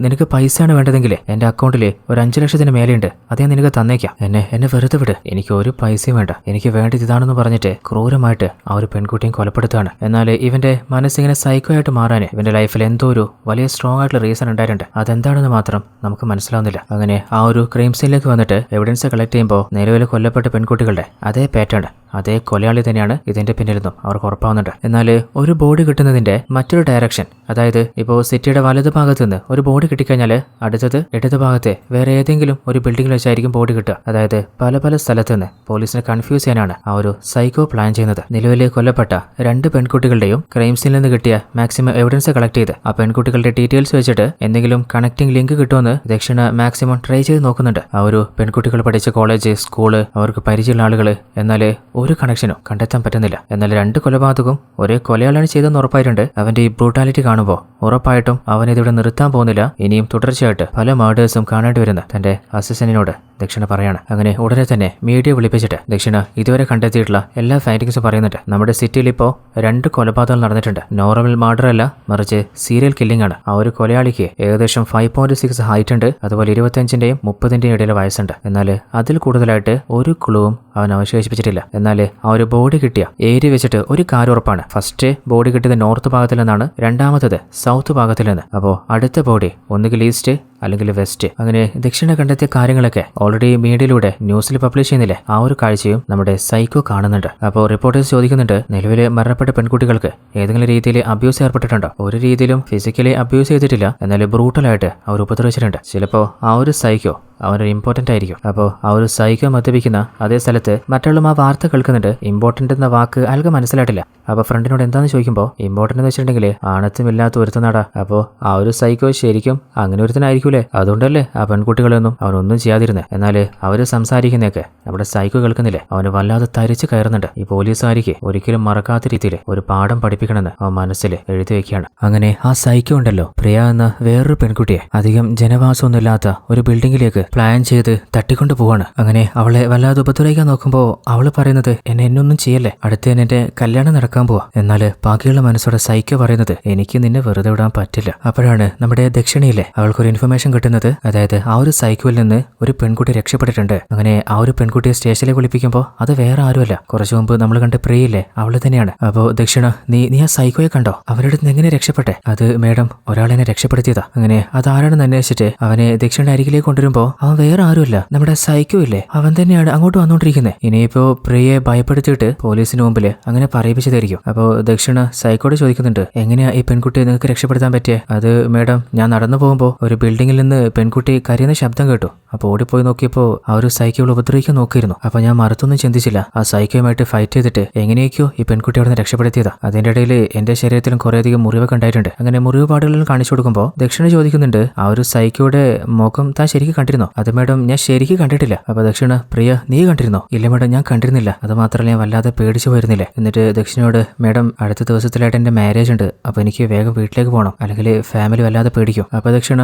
നിനക്ക് പൈസയാണ് വേണ്ടതെങ്കിൽ എന്റെ അക്കൗണ്ടിൽ ഒരു 5 ലക്ഷത്തിന് മേലെയുണ്ട്, അത് ഞാൻ നിനക്ക് തന്നേക്കാം. എന്നെ വെറുതെ വിട്, എനിക്ക് ഒരു പൈസയും വേണ്ട, എനിക്ക് വേണ്ടത് ഇതാണെന്ന് പറഞ്ഞിട്ട് ക്രൂരമായിട്ട് ആ ഒരു പെൺകുട്ടിയും കൊലപ്പെടുത്തുകയാണ്. എന്നാൽ ഇവന്റെ മനസ്സിങ്ങനെ സൈക്കോ ആയിട്ട് മാറാൻ ഇവന്റെ ലൈഫിൽ എന്തോ ഒരു വലിയ സ്ട്രോങ് ആയിട്ടുള്ള റീസൺ ഉണ്ടായിട്ടുണ്ട്. അതെന്താണെന്ന് മാത്രം നമുക്ക് മനസ്സിലാവുന്നില്ല. അങ്ങനെ ആ ഒരു ക്രൈം സീനിലേക്ക് വന്നിട്ട് എവിഡൻസ് കളക്ട് ചെയ്യുമ്പോൾ നിലവിൽ കൊല്ലപ്പെട്ട പെൺകുട്ടികളുടെ അതേ പാറ്റേൺ, അതേ കൊലയാളി തന്നെയാണ് ഇതിന്റെ പിന്നിലെന്നും അവർക്ക് ഉറപ്പാവുന്നുണ്ട്. എന്നാൽ ഒരു ബോഡി കിട്ടുന്നതിന്റെ മറ്റൊരു ഡയറക്ഷൻ, അതായത് ഇപ്പോൾ സിറ്റിയുടെ വലത് ഭാഗത്ത് നിന്ന് ഒരു ബോഡി കിട്ടിക്കഴിഞ്ഞാൽ അടുത്തത് ഇടത് ഭാഗത്തെ വേറെ ഏതെങ്കിലും ഒരു ബിൽഡിംഗിൽ വെച്ചായിരിക്കും ബോഡി കിട്ടുക. അതായത് പല സ്ഥലത്ത് നിന്ന് പോലീസിനെ കൺഫ്യൂസ് ചെയ്യാനാണ് ആ ഒരു സൈക്കോ പ്ലാൻ ചെയ്യുന്നത്. നിലവിൽ കൊല്ലപ്പെട്ട 2 പെൺകുട്ടികളുടെയും ക്രൈം സീനിൽ നിന്ന് കിട്ടിയ മാക്സിമം എവിഡൻസ് കളക്ട് ചെയ്ത് ആ പെൺകുട്ടികളുടെ ഡീറ്റെയിൽസ് വെച്ചിട്ട് എന്തെങ്കിലും കണക്റ്റിംഗ് ലിങ്ക് കിട്ടുമെന്ന് ദക്ഷിണ മാക്സിമം ട്രൈ ചെയ്ത് നോക്കുന്നുണ്ട്. ആ ഒരു പെൺകുട്ടികൾ പഠിച്ച കോളേജ്, സ്കൂള്, അവർക്ക് പരിചയമുള്ള ആളുകൾ, എന്നാൽ ഒരു കണക്ഷനോ കണ്ടെത്താൻ പറ്റുന്നില്ല. എന്നാൽ 2 കൊലപാതകവും ഒരേ കൊലയാളാണ് ചെയ്തെന്ന് ഉറപ്പായിട്ടുണ്ട്. അവന്റെ ഈ ബ്രൂട്ടാലിറ്റി കാണുമ്പോൾ ഉറപ്പായിട്ടും അവൻ ഇതിവിടെ നിർത്താൻ പോകുന്നില്ല. ഇനിയും തുടർച്ചയായിട്ട് പല മർഡേഴ്സും കാണേണ്ടി വരുന്ന തന്റെ അസിസ്റ്റന്റിനോട് ദക്ഷിണ പറയാണ്. അങ്ങനെ ഉടനെ തന്നെ മീഡിയ വിളിപ്പിച്ചിട്ട് ദക്ഷിണ ഇതുവരെ കണ്ടെത്തിയിട്ടുള്ള എല്ലാ ഫൈൻഡിങ്സും പറയുന്നുണ്ട്. നമ്മുടെ സിറ്റിയിൽ ഇപ്പോൾ 2 കൊലപാതകങ്ങൾ നടന്നിട്ടുണ്ട്. നോർമൽ മർഡർ അല്ല, മറിച്ച് സീരിയൽ കില്ലിംഗ് ആണ്. ആ ഒരു കൊലയാളിക്ക് ഏകദേശം 5.6 ഹൈറ്റ് ഉണ്ട്, അതുപോലെ 25-ന്റെയും 30-ന്റെയും ഇടയിലെ വയസ്സുണ്ട്. എന്നാൽ അതിൽ കൂടുതലായിട്ട് ഒരു ക്ലൂവും അവൻ അവശേഷിപ്പിച്ചിട്ടില്ല. എന്നാൽ ആ ഒരു ബോഡി കിട്ടിയ ഏരിയ വെച്ചിട്ട് ഒരു കാര്യം ഉറപ്പാണ്. ഫസ്റ്റ് ബോഡി കിട്ടിയത് നോർത്ത് ഭാഗത്തിൽ നിന്നാണ്, രണ്ടാമത്തത് സൗത്ത് ഭാഗത്തിൽ നിന്ന്. അപ്പോൾ അടുത്ത ബോഡി ഒന്നുകിൽ ഈസ്റ്റ് അല്ലെങ്കിൽ വെസ്റ്റ്. അങ്ങനെ ദക്ഷിണ കണ്ടെത്തിയ കാര്യങ്ങളൊക്കെ ഓൾറെഡി മീഡിയയിലൂടെ ന്യൂസിൽ പബ്ലിഷ് ചെയ്യുന്നില്ലേ, ആ ഒരു കാഴ്ചയും നമ്മുടെ സൈക്കോ കാണുന്നുണ്ട്. അപ്പോൾ റിപ്പോർട്ടേഴ്സ് ചോദിക്കുന്നുണ്ട്, നിലവിലെ മരണപ്പെട്ട പെൺകുട്ടികൾക്ക് ഏതെങ്കിലും രീതിയിൽ അബ്യൂസ് ഏർപ്പെട്ടിട്ടുണ്ടോ? ഒരു രീതിയിലും ഫിസിക്കലി അബ്യൂസ് ചെയ്തിട്ടില്ല, എന്നാൽ ബ്രൂട്ടലായിട്ട് അവർ ഉപദ്രവിച്ചിട്ടുണ്ട്. ചിലപ്പോൾ ആ ഒരു സൈക്കോ അവനൊരു ഇമ്പോർട്ടൻ്റ് ആയിരിക്കും. അപ്പോൾ ആ ഒരു സൈക്കോ മദ്യപിക്കുന്ന അതേ സ്ഥലത്ത് മറ്റുള്ള ആ വാർത്ത കേൾക്കുന്നുണ്ട്. ഇമ്പോർട്ടൻ്റ് എന്ന വാക്ക് അയാൾക്ക് മനസ്സിലായിട്ടില്ല. അപ്പോൾ ഫ്രണ്ടിനോട് എന്താണെന്ന് ചോദിക്കുമ്പോൾ ഇമ്പോർട്ടൻ്റ് എന്ന് വെച്ചിട്ടുണ്ടെങ്കിൽ ആണത്തുമില്ലാത്ത ഒരുത്തനാടാ. അപ്പോൾ ആ ഒരു സൈക്കോ ശരിക്കും അങ്ങനെ ഒരുത്തനായിരിക്കൂലേ, അതുകൊണ്ടല്ലേ ആ പെൺകുട്ടികളൊന്നും അവനൊന്നും ചെയ്യാതിരുന്നത്. എന്നാൽ അവർ സംസാരിക്കുന്നതൊക്കെ നമ്മുടെ സൈക്കോ കേൾക്കുന്നില്ലേ, അവന് വല്ലാതെ തരിച്ച് കയറുന്നുണ്ട്. ഈ പോലീസുകാരിക്ക് ഒരിക്കലും മറക്കാത്ത രീതിയിൽ ഒരു പാഠം പഠിപ്പിക്കണമെന്ന് അവൻ മനസ്സിൽ എഴുതി വെക്കുകയാണ്. അങ്ങനെ ആ സൈക്കോ ഉണ്ടല്ലോ, പ്രിയ എന്ന വേറൊരു പെൺകുട്ടിയെ അധികം ജനവാസമൊന്നുമില്ലാത്ത ഒരു ബിൽഡിംഗിലേക്ക് പ്ലാൻ ചെയ്ത് തട്ടിക്കൊണ്ടു പോവാണ്. അങ്ങനെ അവളെ വല്ലാതെ ഉപദ്രവിക്കാൻ നോക്കുമ്പോൾ അവള് പറയുന്നത്, എന്നൊന്നും ചെയ്യല്ലേ, അടുത്ത് എന്റെ കല്യാണം നടക്കാൻ പോവാ. എന്നാൽ ബാക്കിയുള്ള മനസ്സോടെ സൈക്കോ പറയുന്നത്, എനിക്ക് നിന്നെ വെറുതെ വിടാൻ പറ്റില്ല. അപ്പോഴാണ് നമ്മുടെ ദക്ഷിണയിലെ അവൾക്കൊരു ഇൻഫർമേഷൻ കിട്ടുന്നത്. അതായത് ആ ഒരു സൈക്കോയിൽ നിന്ന് ഒരു പെൺകുട്ടി രക്ഷപ്പെട്ടിട്ടുണ്ട്. അങ്ങനെ ആ ഒരു പെൺകുട്ടിയെ സ്റ്റേഷനിലേക്ക് വിളിപ്പിക്കുമ്പോൾ അത് വേറെ ആരുമല്ല, കുറച്ചു മുമ്പ് നമ്മൾ കണ്ട പ്രിയയില്ലേ, അവള് തന്നെയാണ്. അപ്പോൾ ദക്ഷിണ, നീ ആ സൈക്കോയെ കണ്ടോ? അവരുടെ അടുത്ത് എങ്ങനെ രക്ഷപ്പെട്ടെ? അത് മേഡം, ഒരാളെന്നെ രക്ഷപ്പെടുത്തിയതാ. അങ്ങനെ അതാരാണെന്ന് അന്വേഷിച്ചിട്ട് അവനെ ദക്ഷിണയുടെ അരികിലേക്ക് കൊണ്ടുവരുമ്പോൾ അവൻ വേറെ ആരുമല്ല, നമ്മുടെ സൈക്കോ ഇല്ലേ, അവൻ തന്നെയാണ് അങ്ങോട്ട് വന്നോണ്ടിരിക്കുന്നത്. ഇനിയിപ്പോ പ്രിയയെ ഭയപ്പെടുത്തിയിട്ട് പോലീസിന് മുമ്പിൽ അങ്ങനെ പറയിപ്പിച്ചതായിരിക്കും. അപ്പോൾ ദക്ഷിണ സൈക്കോട് ചോദിക്കുന്നുണ്ട്, എങ്ങനെയാ ഈ പെൺകുട്ടിയെ നിങ്ങൾക്ക് രക്ഷപ്പെടുത്താൻ പറ്റിയേ? അത് മേഡം, ഞാൻ നടന്നു പോകുമ്പോൾ ഒരു ബിൽഡിംഗിൽ നിന്ന് പെൺകുട്ടി കരയുന്ന ശബ്ദം കേട്ടു. അപ്പോൾ ഓടിപ്പോയി നോക്കിയപ്പോൾ ആ ഒരു സൈക്കോ ഉപദ്രവിക്കാൻ നോക്കിയിരുന്നു. അപ്പൊ ഞാൻ മറുത്തൊന്നും ചിന്തിച്ചില്ല, ആ സൈക്കോയുമായിട്ട് ഫൈറ്റ് ചെയ്തിട്ട് എങ്ങനെയൊക്കെയോ ഈ പെൺകുട്ടി അവിടെ നിന്ന് രക്ഷപ്പെടുത്തിയതാ. അതിന്റെ ഇടയിൽ എന്റെ ശരീരത്തിലും കുറേയധികം മുറിവൊക്കെ ഉണ്ടായിട്ടുണ്ട്. അങ്ങനെ മുറിവ് പാടുകളിൽ കാണിച്ചു കൊടുക്കുമ്പോൾ ദക്ഷിണ ചോദിക്കുന്നുണ്ട്, ആ ഒരു സൈക്കോയുടെ മുഖം താൻ ശരിക്കും കണ്ടിരുന്നോ? അത് മേഡം, ഞാൻ ശരിക്കും കണ്ടിട്ടില്ല. അപ്പൊ ദക്ഷിണ, പ്രിയ, നീ കണ്ടിരുന്നോ? ഇല്ല മേഡം, ഞാൻ കണ്ടിരുന്നില്ല. അത് മാത്രമല്ല, ഞാൻ വല്ലാതെ പേടിച്ചു പോയിരുന്നില്ലേ. എന്നിട്ട് ദക്ഷിണയോട്, മേഡം, അടുത്ത ദിവസത്തിലായിട്ട് എന്റെ മാരേജ് ഉണ്ട്, അപ്പൊ എനിക്ക് വേഗം വീട്ടിലേക്ക് പോകണം, അല്ലെങ്കിൽ ഫാമിലി വല്ലാതെ പേടിക്കും. അപ്പൊ ദക്ഷിണ,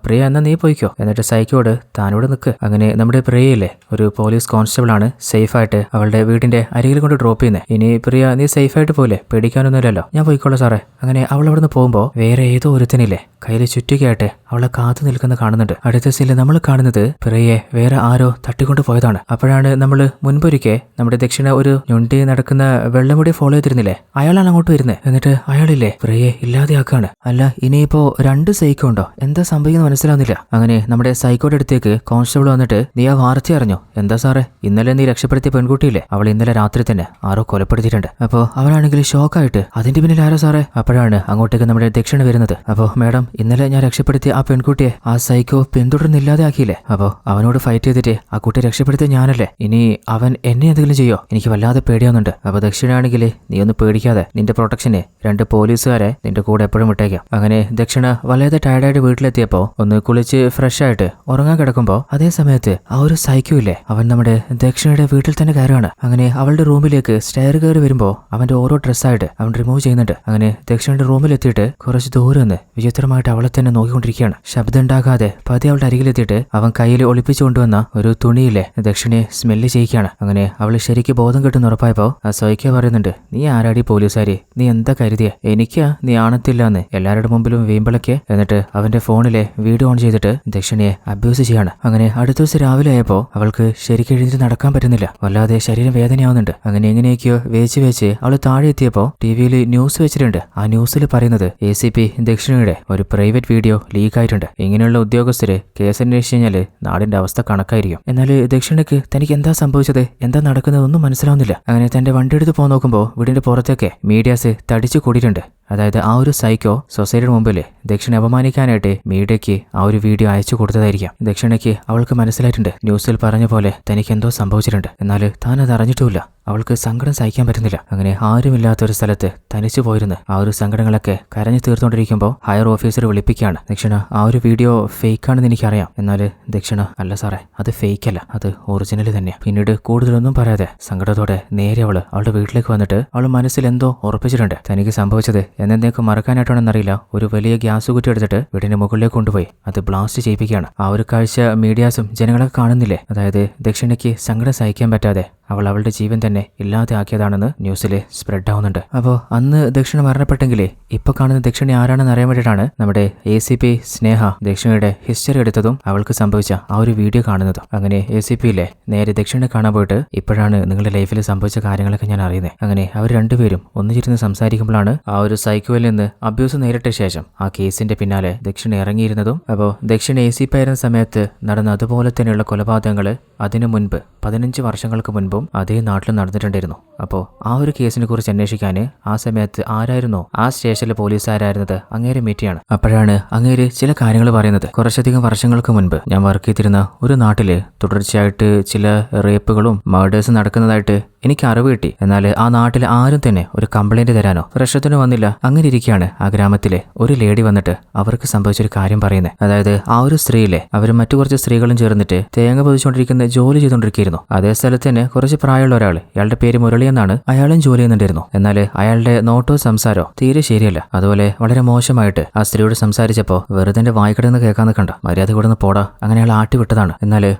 പ്രിയ, എന്നാ നീ പോയിക്കോ. എന്നിട്ട് സൈക്കോട്, താനോട് നിൽക്ക്. അങ്ങനെ നമ്മുടെ പ്രിയയില്ലേ, ഒരു പോലീസ് കോൺസ്റ്റബിൾ ആണ് സേഫായിട്ട് അവളുടെ വീടിന്റെ അരികിൽ കൊണ്ട് ഡ്രോപ്പ് ചെയ്യുന്നത്. ഇനി പ്രിയ, നീ സേഫായിട്ട് പോലെ, പേടിക്കാനൊന്നുമില്ലല്ലോ, ഞാൻ പോയിക്കോളാം സാറേ. അങ്ങനെ അവൾ അവിടെ നിന്ന് പോകുമ്പോൾ വേറെ ഏതോ ഒരുത്തനില്ലേ കയ്യിൽ ചുറ്റുകയായിട്ട് അവളെ കാത്തു നിൽക്കുന്ന കാണുന്നുണ്ട്. അടുത്ത സീനിൽ നമ്മൾ കാണുന്നത് പിറയെ വേറെ ആരോ തട്ടിക്കൊണ്ടു പോയതാണ്. അപ്പോഴാണ് നമ്മൾ മുൻപൊരിക്കെ നമ്മുടെ ദക്ഷിണ ഒരു ഞൊണ്ടി നടക്കുന്ന വെള്ളമുടി ഫോളോ ചെയ്തിരുന്നില്ലേ, അയാളാണ് അങ്ങോട്ട് വരുന്നത്. എന്നിട്ട് അയാളില്ലേ പിറയെ ഇല്ലാതെയാക്കാണ്. അല്ല ഇനിയിപ്പോ 2 സൈക്കോ ഉണ്ടോ, എന്താ സംഭവിക്കുന്നത് മനസ്സിലാവുന്നില്ല. അങ്ങനെ നമ്മുടെ സൈക്കോയുടെ അടുത്തേക്ക് കോൺസ്റ്റബിൾ വന്നിട്ട് നീ ആ വാർത്ത അറിഞ്ഞോ? എന്താ സാറേ, ഇന്നലെ നീ രക്ഷപ്പെടുത്തിയ പെൺകുട്ടിയില്ലേ, അവൾ ഇന്നലെ രാത്രി തന്നെ ആരോ കൊലപ്പെടുത്തിയിട്ടുണ്ട്. അപ്പോ അവനാണെങ്കിൽ ഷോക്കായിട്ട് അതിന്റെ പിന്നിൽ ആരോ സാറേ. അപ്പോഴാണ് അങ്ങോട്ടേക്ക് നമ്മുടെ ദക്ഷിണ വരുന്നത്. അപ്പോ മേഡം, ഇന്നലെ ഞാൻ രക്ഷപ്പെടുത്തിയ ആ പെൺകുട്ടിയെ ആ സൈക്കോ പിന്തുടർന്നില്ലാതെ ആക്കിയില്ലേ, അപ്പോ അവനോട് ഫൈറ്റ് ചെയ്തിട്ട് ആ കുട്ടി രക്ഷപ്പെടുത്തിയ ഞാനല്ലേ, ഇനി അവൻ എന്നെ എന്തെങ്കിലും ചെയ്യോ, എനിക്ക് വല്ലാതെ പേടിയാവുന്നുണ്ട്. അപ്പൊ ദക്ഷിണാണെങ്കിൽ നീ ഒന്ന് പേടിക്കാതെ നിന്റെ പ്രൊട്ടക്ഷന് 2 പോലീസുകാരെ നിന്റെ കൂടെ എപ്പോഴും വിട്ടേക്കാം. അങ്ങനെ ദക്ഷിണ വളരെ ടയർഡായിട്ട് വീട്ടിലെത്തിയപ്പോ ഒന്ന് കുളിച്ച് ഫ്രഷ് ആയിട്ട് ഉറങ്ങാൻ കിടക്കുമ്പോ അതേ സമയത്ത് ആ ഒരു സൈക്കോ ഇല്ലേ, അവൻ നമ്മുടെ ദക്ഷിണയുടെ വീട്ടിൽ തന്നെ കയറുകയാണ്. അങ്ങനെ അവളുടെ റൂമിലേക്ക് സ്റ്റെയർ കയറി വരുമ്പോ അവന്റെ ഓരോ ഡ്രസ്സായിട്ട് അവൻ റിമൂവ് ചെയ്യുന്നുണ്ട്. അങ്ങനെ ദക്ഷിണയുടെ റൂമിലെത്തിയിട്ട് കുറച്ച് ദൂരെ നിന്ന് വിചിത്രമായിട്ട് അവളെ തന്നെ നോക്കിക്കൊണ്ടിരിക്കുകയാണ്. ശബ്ദം ഉണ്ടാകാതെ പതി അവളുടെ അരികിലെത്തിയിട്ട് അവൻ കയ്യിൽ ഒളിപ്പിച്ചു കൊണ്ടുവന്ന ഒരു തുണിയിലെ ദക്ഷിണയെ സ്മെല്ല് ചെയ്യിക്കുകയാണ്. അങ്ങനെ അവൾ ശരിക്ക് ബോധം കെട്ടുന്ന ഉറപ്പായപ്പോ ആ സൈക്കോ പറയുന്നുണ്ട്, നീ ആരാടി പോലീസുകാരി, നീ എന്താ കരുതിയ, എനിക്കാ നീ ആണത്തില്ലാന്ന് എല്ലാവരുടെ മുമ്പിലും വീമ്പിളക്കെ. എന്നിട്ട് അവന്റെ ഫോണിലെ വീഡിയോ ഓൺ ചെയ്തിട്ട് ദക്ഷിണയെ അബ്യൂസ് ചെയ്യാണ്. അങ്ങനെ അടുത്ത ദിവസം രാവിലെ ആയപ്പോ അവൾക്ക് ശരിക്കും എഴുന്നേറ്റ് നടക്കാൻ പറ്റുന്നില്ല, വല്ലാതെ ശരീരം വേദനയാവുന്നുണ്ട്. അങ്ങനെ എങ്ങനെയൊക്കെയോ വേച്ച് അവൾ താഴെ എത്തിയപ്പോ ടിവിയിൽ ന്യൂസ് വെച്ചിട്ടുണ്ട്. ആ ന്യൂസിൽ പറയുന്നത് ACP ദക്ഷിണയുടെ ഒരു പ്രൈവറ്റ് വീഡിയോ ലീക്ക് ആയിട്ടുണ്ട്. ഇങ്ങനെയുള്ള ഉദ്യോഗസ്ഥര് കേസ് അന്വേഷിച്ചു കഴിഞ്ഞാല് നാടിന്റെ അവസ്ഥ കണക്കായിരിക്കും. എന്നാൽ ദക്ഷിണയ്ക്ക് തനിക്ക് എന്താ സംഭവിച്ചത്, എന്താ നടക്കുന്നതൊന്നും മനസ്സിലാവുന്നില്ല. അങ്ങനെ തന്റെ വണ്ടി എടുത്ത് പോകാൻ നോക്കുമ്പോൾ വീടിന്റെ പുറത്തൊക്കെ മീഡിയാസ് തടിച്ചു കൂടിയിട്ടുണ്ട്. അതായത് ആ ഒരു സൈക്കോ സൊസൈറ്റിയുടെ മുമ്പിൽ ദക്ഷിണ അപമാനിക്കാനായിട്ട് മീഡിയയ്ക്ക് ആ ഒരു വീഡിയോ അയച്ചു കൊടുത്തതായിരിക്കാം. ദക്ഷിണയ്ക്ക് അവൾക്ക് മനസ്സിലായിട്ടുണ്ട്, ന്യൂസിൽ പറഞ്ഞ പോലെ തനിക്ക് എന്തോ സംഭവിച്ചിട്ടുണ്ട്. എന്നാൽ താൻ അത് അറിഞ്ഞിട്ടുമില്ല. അവൾക്ക് സങ്കടം സഹിക്കാൻ പറ്റുന്നില്ല. അങ്ങനെ ആരുമില്ലാത്തൊരു സ്ഥലത്ത് തനിച്ചു പോയിരുന്ന് ആ ഒരു സങ്കടങ്ങളൊക്കെ കരഞ്ഞു തീർത്തുകൊണ്ടിരിക്കുമ്പോൾ ഹയർ ഓഫീസർ വിളിപ്പിക്കുകയാണ്, ദക്ഷിണ ആ ഒരു വീഡിയോ ഫേക്കാണെന്ന് എനിക്കറിയാം. എന്നാൽ ദക്ഷിണ, അല്ല സാറേ, അത് ഫേക്കല്ല, അത് ഒറിജിനൽ തന്നെയാണ്. പിന്നീട് കൂടുതലൊന്നും പറയാതെ സങ്കടത്തോടെ നേരെ അവളുടെ വീട്ടിലേക്ക് വന്നിട്ട് അവൾ മനസ്സിൽ എന്തോ ഉറപ്പിച്ചിട്ടുണ്ട്. തനിക്ക് സംഭവിച്ചത് എന്നേക്കും മറക്കാനായിട്ടാണെന്നറിയില്ല, ഒരു വലിയ ഗ്യാസ് കുറ്റി എടുത്തിട്ട് വീടിന്റെ മുകളിലേക്ക് കൊണ്ടുപോയി അത് ബ്ലാസ്റ്റ് ചെയ്യിപ്പിക്കുകയാണ്. ആ ഒരു കാഴ്ച മീഡിയാസും ജനങ്ങളൊക്കെ കാണുന്നില്ലേ. അതായത് ദക്ഷിണയ്ക്ക് സങ്കടം സഹിക്കാൻ പറ്റാതെ അവൾ അവളുടെ ജീവൻ തന്നെ ഇല്ലാതെ ആക്കിയതാണെന്ന് ന്യൂസിൽ സ്പ്രെഡ് ആവുന്നുണ്ട്. അപ്പോൾ അന്ന് ദക്ഷിണ മരണപ്പെട്ടെങ്കിലേ ഇപ്പൊ കാണുന്ന ദക്ഷിണ ആരാണെന്ന് അറിയാൻ വേണ്ടിയിട്ടാണ് നമ്മുടെ ACP സ്നേഹ ദക്ഷിണയുടെ ഹിസ്റ്ററി എടുത്തതും അവൾക്ക് സംഭവിച്ച ആ ഒരു വീഡിയോ കാണുന്നതും. അങ്ങനെ ACPയിലെ നേരെ ദക്ഷിണ കാണാൻ പോയിട്ട് ഇപ്പോഴാണ് നിങ്ങളുടെ ലൈഫിൽ സംഭവിച്ച കാര്യങ്ങളൊക്കെ ഞാൻ അറിയുന്നത്. അങ്ങനെ അവർ രണ്ടുപേരും ഒന്നിച്ചിരുന്ന് സംസാരിക്കുമ്പോഴാണ് ആ ഒരു സൈക്കോയിൽ നിന്ന് അബ്യൂസ് നേരിട്ട ശേഷം ആ കേസിന്റെ പിന്നാലെ ദക്ഷിണ ഇറങ്ങിയിരുന്നതും. അപ്പോൾ ദക്ഷിണ ACP ആയിരുന്ന സമയത്ത് നടന്ന അതുപോലെ തന്നെയുള്ള കൊലപാതകങ്ങൾ അതിനു മുൻപ് 15 വർഷങ്ങൾക്ക് മുൻപും അതേ നാട്ടിൽ നടന്നിട്ടുണ്ടായിരുന്നു. അപ്പോൾ ആ ഒരു കേസിനെ കുറിച്ച് അന്വേഷിക്കാൻ ആ സമയത്ത് ആരായിരുന്നോ ആ സ്റ്റേഷനിലെ പോലീസുകാരായിരുന്നത് അങ്ങേരെ മീറ്റിയാണ്. അപ്പോഴാണ് അങ്ങേര് ചില കാര്യങ്ങൾ പറയുന്നത്. കുറച്ചധികം വർഷങ്ങൾക്ക് മുൻപ് ഞാൻ വർക്ക് ചെയ്തിരുന്ന ഒരു നാട്ടില് തുടർച്ചയായിട്ട് ചില റേപ്പുകളും മർഡേഴ്സും നടക്കുന്നതായിട്ട് എനിക്ക് അറിവ് കിട്ടി. എന്നാൽ ആ നാട്ടിൽ ആരും തന്നെ ഒരു കംപ്ലൈന്റ് തരാനോ പ്രശ്നത്തിനോ വന്നില്ല. അങ്ങനെ ഇരിക്കുകയാണ് ആ ഗ്രാമത്തിലെ ഒരു ലേഡി വന്നിട്ട് അവർക്ക് സംഭവിച്ചൊരു കാര്യം പറയുന്നത്. അതായത് ആ ഒരു സ്ത്രീയിലെ അവർ മറ്റു കുറച്ച് സ്ത്രീകളും ചേർന്നിട്ട് തേങ്ങ പൊതിച്ചുകൊണ്ടിരിക്കുന്ന ജോലി ചെയ്തുകൊണ്ടിരിക്കുകയായിരുന്നു. അതേ സ്ഥലത്ത് തന്നെ കുറച്ച് പ്രായമുള്ള ഒരാൾ, അയാളുടെ പേര് മുരളി എന്നാണ്, അയാളും ജോലി ചെയ്യുന്നുണ്ടായിരുന്നു. എന്നാൽ അയാളുടെ നോട്ടോ സംസാരോ തീരെ ശരിയല്ല. അതുപോലെ വളരെ മോശമായിട്ട് ആ സ്ത്രീയോട് സംസാരിച്ചപ്പോൾ വെറുതെ വായിക്കടന്ന് കേൾക്കാൻ നിൽക്കണ്ട, മര്യാദ കൊടുന്ന് പോടാ, അങ്ങനെ അയാൾ ആട്ടി വിട്ടതാണ്. എന്നാൽ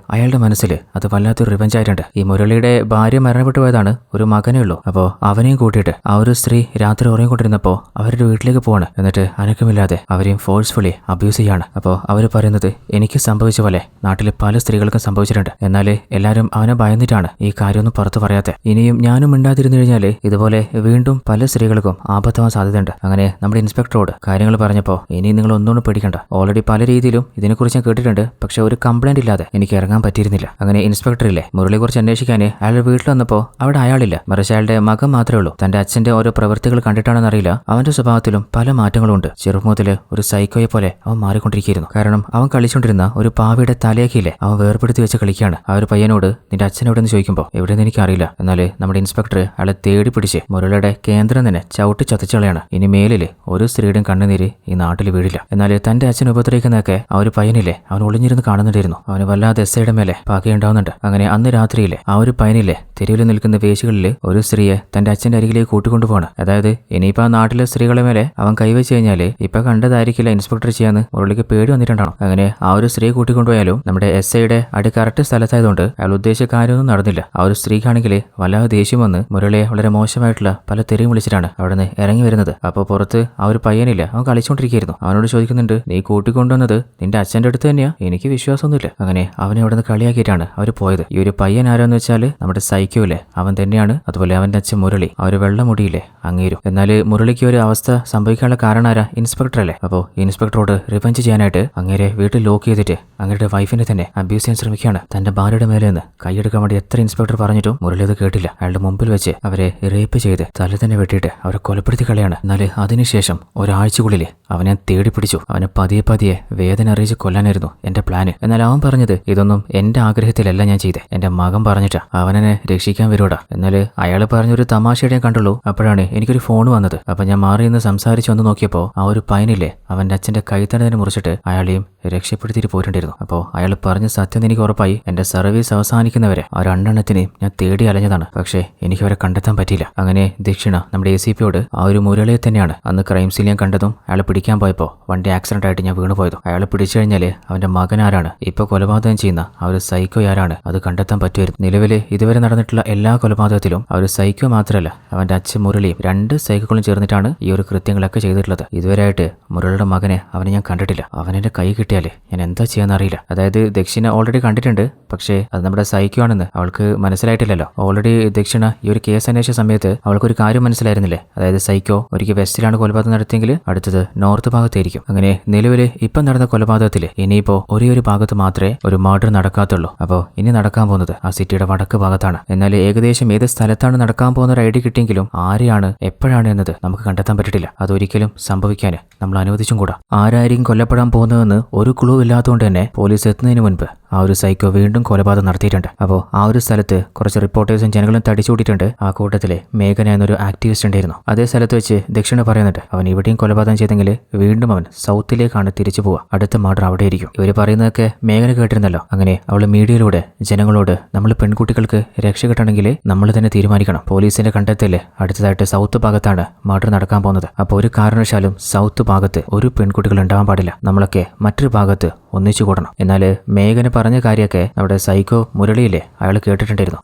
അയാളുടെ മനസ്സിൽ അത് വല്ലാത്തൊരു റിവെഞ്ച് ആയിട്ടുണ്ട്. ഈ മുരളിയുടെ ഭാര്യ മരണപ്പെട്ടു പോയതാണ്, ഒരു മകനേ ഉള്ളൂ. അപ്പോൾ അവനെയും കൂട്ടിയിട്ട് ആ ഒരു സ്ത്രീ രാത്രി ഉറങ്ങിക്കൊണ്ടിരുന്നപ്പോൾ അവരുടെ വീട്ടിലേക്ക് പോവാണ്. എന്നിട്ട് അനക്കമില്ലാതെ അവരെയും ഫോഴ്സ്ഫുള്ളി അബ്യൂസ് ചെയ്യാണ്. അപ്പോൾ അവർ പറയുന്നത് എനിക്ക് സംഭവിച്ച പോലെ നാട്ടിലെ പല സ്ത്രീകൾക്കും സംഭവിച്ചിട്ടുണ്ട്. എന്നാൽ എല്ലാവരും അവനെ ഭയന്നിട്ടാണ് ഈ കാര്യമൊന്നും പുറത്തു പറയാതെ. ഇനിയും ഞാനും മിണ്ടാതിരുന്നു കഴിഞ്ഞാൽ ഇതുപോലെ വീണ്ടും പല സ്ത്രീകൾക്കും ആപത്താവാൻ സാധ്യതയുണ്ട്. അങ്ങനെ നമ്മുടെ ഇൻസ്പെക്ടറോട് കാര്യങ്ങൾ പറഞ്ഞപ്പോൾ ഇനി നിങ്ങൾ ഒന്നുകൊണ്ട് പേടിക്കണ്ട, ഓൾറെഡി പല രീതിയിലും ഇതിനെക്കുറിച്ച് ഞാൻ കേട്ടിട്ടുണ്ട്, പക്ഷെ ഒരു കംപ്ലൈന്റ് ഇല്ലാതെ എനിക്ക് ഇറങ്ങാൻ പറ്റിയിരുന്നില്ല. അങ്ങനെ ഇൻസ്പെക്ടറില്ലേ മുരളിയെ കുറിച്ച് അന്വേഷിക്കാൻ അയാളുടെ വീട്ടിൽ വന്നപ്പോൾ അവിടെ അയാളില്ല, മറിച്ച് അയാളുടെ മകൻ മാത്രമേ ഉള്ളൂ. തന്റെ അച്ഛന്റെ ഓരോ പ്രവൃത്തികൾ കണ്ടിട്ടാണെന്നറിയില്ല, അവന്റെ സ്വഭാവത്തിലും പല മാറ്റങ്ങളുണ്ട്. ചെറുപ്പത്തില് ഒരു സൈക്കോയെ പോലെ അവൻ മാറിക്കൊണ്ടിരിക്കുന്നു. കാരണം അവൻ കളിച്ചുകൊണ്ടിരുന്ന ഒരു പാവയുടെ തലയൊക്കെയില്ലേ അവൻ വേർപെടുത്തി വെച്ച് കളിക്കുകയാണ്. ആ ഒരു പയ്യനോട് നിന്റെ അച്ഛൻ എവിടെയെന്ന് ചോദിക്കുമ്പോൾ എവിടെയെന്ന് എനിക്കറിയില്ല. എന്നാൽ നമ്മുടെ ഇൻസ്പെക്ടർ അയാളെ തേടി പിടിച്ച് മുരളിയുടെ കേന്ദ്രം തന്നെ ചവിട്ടി ചതച്ചുകളയാണ്. ഇനി മേലില് ഒരു സ്ത്രീയുടെയും കണ്ണുനീര് ഈ നാട്ടിൽ വീഴില്ല. എന്നാൽ തന്റെ അച്ഛൻ ഉപദ്രവിക്കുന്നതൊക്കെ ആ ഒരു പയ്യനില്ലേ അവൻ ഒളിഞ്ഞിരുന്ന് കാണുന്നുണ്ടായിരുന്നു. അവന് വല്ലാതെ എസ്സയുടെ മേലെ പാകയുണ്ടാവുന്നുണ്ട്. അങ്ങനെ അന്ന് രാത്രിയിലെ ആ ഒരു പയ്യനില്ലേ തെരുവിൽ നിൽക്കുന്ന വേശികളിൽ ഒരു സ്ത്രീയെ തന്റെ അച്ഛന്റെ അരികിലേക്ക് കൂട്ടിക്കൊണ്ടുപോകണം. അതായത് ഇനിയിപ്പോൾ ആ നാട്ടിൽ നാട്ടിലെ സ്ത്രീകളെ മേലെ അവൻ കൈവച്ച് കഴിഞ്ഞാൽ ഇപ്പൊ കണ്ടതായിരിക്കില്ല ഇൻസ്പെക്ടർ ചെയ്യാന്ന് മുരളിക്ക് പേടി വന്നിട്ടുണ്ടാണോ. അങ്ങനെ ആ ഒരു സ്ത്രീ കൂട്ടിക്കൊണ്ടുപോയാലും നമ്മുടെ SIയുടെ അടി കറക്റ്റ് സ്ഥലത്തായതുകൊണ്ട് അയാൾ ഉദ്ദേശിച്ച കാര്യമൊന്നും നടന്നില്ല. ആ ഒരു സ്ത്രീക്കാണെങ്കിൽ വല്ലാതെ ദേഷ്യം വന്ന് മുരളിയെ വളരെ മോശമായിട്ടുള്ള പല തെറിയും വിളിച്ചിട്ടാണ് അവിടെ നിന്ന് ഇറങ്ങി വരുന്നത്. അപ്പോൾ പുറത്ത് ആ ഒരു പയ്യനില്ല, അവൻ കളിച്ചുകൊണ്ടിരിക്കുകയായിരുന്നു. അവനോട് ചോദിക്കുന്നുണ്ട്, നീ കൂട്ടിക്കൊണ്ടുവന്നത് നിന്റെ അച്ഛൻ്റെ അടുത്ത് തന്നെയാ? എനിക്ക് വിശ്വാസമൊന്നുമില്ല. അങ്ങനെ അവനെ അവിടെ നിന്ന് കളിയാക്കിയിട്ടാണ് അവർ പോയത്. ഈ ഒരു പയ്യൻ ആരാന്ന് വെച്ചാൽ നമ്മുടെ സൈക്കോയില്ലേ അവൻ തന്നെയാണ്. അതുപോലെ അവന്റെ അച്ഛൻ മുരളി, ആ ഒരു വെള്ളമുടിയില്ലേ അങ്ങേരും. എന്നാൽ മുരളിക്ക് ഒരു അവസ്ഥ സംഭവിക്കാനുള്ള കാരണം ആരാ? ഇൻസ്പെക്ടർ അല്ലേ. അപ്പോൾ ഇൻസ്പെക്ടറോട് റിവെഞ്ച് ചെയ്യാനായിട്ട് അങ്ങേരെ വീട്ടിൽ ലോക്ക് ചെയ്തിട്ട് അങ്ങയുടെ വൈഫിനെ തന്നെ അബ്യൂസ് ചെയ്യാൻ ശ്രമിക്കുകയാണ്. തന്റെ ഭാര്യയുടെ മേലെ നിന്ന് കൈയെടുക്കാൻ വേണ്ടി എത്ര ഇൻസ്പെക്ടർ പറഞ്ഞിട്ടും മുരളി അത് കേട്ടില്ല. അയാളുടെ മുമ്പിൽ വെച്ച് അവരെ റേപ്പ് ചെയ്ത് തല തന്നെ വെട്ടിയിട്ട് അവരെ കൊലപ്പെടുത്തി കളയാണ്. എന്നാൽ അതിനുശേഷം ഒരാഴ്ചക്കുള്ളിൽ അവനെ തേടി പിടിച്ചു. അവനെ പതിയെ വേദന അറിയിച്ച് കൊല്ലാനായിരുന്നു എന്റെ പ്ലാന്. എന്നാൽ അവൻ പറഞ്ഞത് ഇതൊന്നും എന്റെ ആഗ്രഹത്തിലല്ല ഞാൻ ചെയ്തേ, എന്റെ മകൻ പറഞ്ഞിട്ടാ അവനെന്നെ രക്ഷിക്കാൻ വരൂടാ. എന്നാൽ അയാൾ പറഞ്ഞൊരു തമാശയുടെ കണ്ടുള്ളൂ. അപ്പോഴാണ് എനിക്കൊരു ഫോൺ വന്നത്. അപ്പൊ ഞാൻ മാറി നിന്ന് സംസാരിച്ച് വന്ന് നോക്കിയപ്പോൾ ആ ഒരു പയ്യനില്ലേ അവന്റെ അച്ഛന്റെ കൈത്തന്നെ മുറിച്ചിട്ട് അയാളെയും രക്ഷപ്പെടുത്തിയിട്ട് പോയിട്ടുണ്ടായിരുന്നു. അപ്പോൾ അയാൾ പറഞ്ഞ സത്യം എനിക്ക് ഉറപ്പായി. എന്റെ സർവീസ് അവസാനിക്കുന്നവരെ ആ രണ്ടെണ്ണത്തിനെയും ഞാൻ തേടി അലഞ്ഞതാണ്. പക്ഷേ എനിക്ക് അവരെ കണ്ടെത്താൻ പറ്റിയില്ല. അങ്ങനെ ദക്ഷിണ നമ്മുടെ ACPയോട് ആ ഒരു മുരളിയെ തന്നെയാണ് അന്ന് ക്രൈം സീൻ ഞാൻ കണ്ടതും അയാളെ പിടിക്കാൻ പോയപ്പോൾ വണ്ടി ആക്സിഡന്റ് ആയിട്ട് ഞാൻ വീണുപോയതും. അയാളെ പിടിച്ചു കഴിഞ്ഞാല് അവന്റെ മകൻ ആരാണ്, ഇപ്പൊ കൊലപാതകം ചെയ്യുന്ന ആ ഒരു സൈക്കോ ആരാണ്, അത് കണ്ടെത്താൻ പറ്റുമായിരുന്നു. നിലവില് ഇതുവരെ നടന്നിട്ടുള്ള എല്ലാ കൊലപാതകത്തിലും ആ ഒരു സൈക്കോ മാത്രമല്ല അവന്റെ അച്ഛൻ മുരളിയും 2 സൈക്കോകളും ചേർന്നിട്ടാണ് ഈ ഒരു കൃത്യങ്ങളൊക്കെ ചെയ്തിട്ടുള്ളത്. ഇതുവരെയായിട്ട് മുരളിയുടെ മകനെ അവനെ ഞാൻ കണ്ടിട്ടില്ല. അവനെന്റെ കൈ കിട്ടിയാലേ ഞാൻ എന്താ ചെയ്യാന്ന് അറിയില്ല. അതായത് ദക്ഷിണ ഓൾറെഡി കണ്ടിട്ടുണ്ട്, പക്ഷേ അത് നമ്മുടെ സൈക്കോ ആണെന്ന് അവൾക്ക് മനസ്സിലായിട്ടില്ലല്ലോ. ഓൾറെഡി ദക്ഷിണ ഈ ഒരു കേസ് അന്വേഷിച്ച സമയത്ത് അവൾക്കൊരു കാര്യം മനസ്സിലായിരുന്നില്ലേ, അതായത് സൈക്കോ ഒരിക്കൽ വെസ്റ്റിലാണ് കൊലപാതകം നടത്തിയെങ്കിൽ അടുത്തത് നോർത്ത് ഭാഗത്തായിരിക്കും. അങ്ങനെ നിലവിൽ ഇപ്പം നടന്ന കൊലപാതകത്തിൽ ഇനിയിപ്പോ ഒരേ ഒരു ഭാഗത്ത് മാത്രമേ ഒരു മർഡർ നടക്കാത്തുള്ളൂ. അപ്പോൾ ഇനി നടക്കാൻ പോകുന്നത് ആ സിറ്റിയുടെ വടക്ക് ഭാഗത്താണ്. എന്നാൽ ഏകദേശം ഏത് സ്ഥലത്താണ് നടക്കാൻ പോകുന്ന ഒരു ഐഡിയ കിട്ടിയെങ്കിലും ആരെയാണ് എപ്പോഴാണ് എന്നത് നമുക്ക് കണ്ടെത്താൻ പറ്റിയിട്ടില്ല. അതൊരിക്കലും സംഭവിക്കാൻ നമ്മൾ അനുവദിച്ചും കൂടാ. ആരായിരിക്കും കൊല്ലപ്പെടാൻ പോകുന്നതെന്ന് ഒരു ക്ലൂ ഇല്ലാത്തതുകൊണ്ട് തന്നെ പോലീസ് എത്തുന്നതിന് മുൻപ് ആ ഒരു സൈക്കോ വീണ്ടും കൊലപാതകം നടത്തിയിട്ടുണ്ട്. അപ്പോൾ ആ ഒരു സ്ഥലത്ത് കുറച്ച് റിപ്പോർട്ടേഴ്സും ജനങ്ങളും തടിച്ചുകൂട്ടിയിട്ടുണ്ട്. ആ കൂട്ടത്തിലെ മേഘന എന്നൊരു ആക്ടിവിസ്റ്റ് ഉണ്ടായിരുന്നു. അതേ സ്ഥലത്ത് വെച്ച് ദക്ഷിണ പറയുന്നുണ്ട്, അവൻ ഇവിടെയും കൊലപാതകം ചെയ്തെങ്കിൽ വീണ്ടും അവൻ സൗത്തിലേക്കാണ് തിരിച്ചു പോവുക, അടുത്ത മർഡർ അവിടെ ആയിരിക്കും. ഇവർ പറയുന്നതൊക്കെ മേഘന കേട്ടിരുന്നല്ലോ. അങ്ങനെ അവൾ മീഡിയയിലൂടെ ജനങ്ങളോട് നമ്മൾ പെൺകുട്ടികൾക്ക് രക്ഷ കിട്ടണമെങ്കിൽ നമ്മൾ തന്നെ തീരുമാനിക്കണം. പോലീസിന്റെ കണ്ടെത്തല് അടുത്തതായിട്ട് സൗത്ത് ഭാഗത്താണ് മർഡർ നടക്കാൻ പോകുന്നത്. അപ്പോൾ ഒരു കാരണവശാലും സൗത്ത് ഭാഗത്ത് ഒരു പെൺകുട്ടികൾ ഉണ്ടാവാൻ പാടില്ല. നമ്മളൊക്കെ മറ്റൊരു ഭാഗത്ത് ഒന്നിച്ചു കൂടണം. എന്നാൽ മേഘന പറഞ്ഞ കാര്യമൊക്കെ നമ്മുടെ സൈക്കോ മുരളിയില്ലേ അയാൾ കേട്ടിട്ടുണ്ടായിരുന്നു.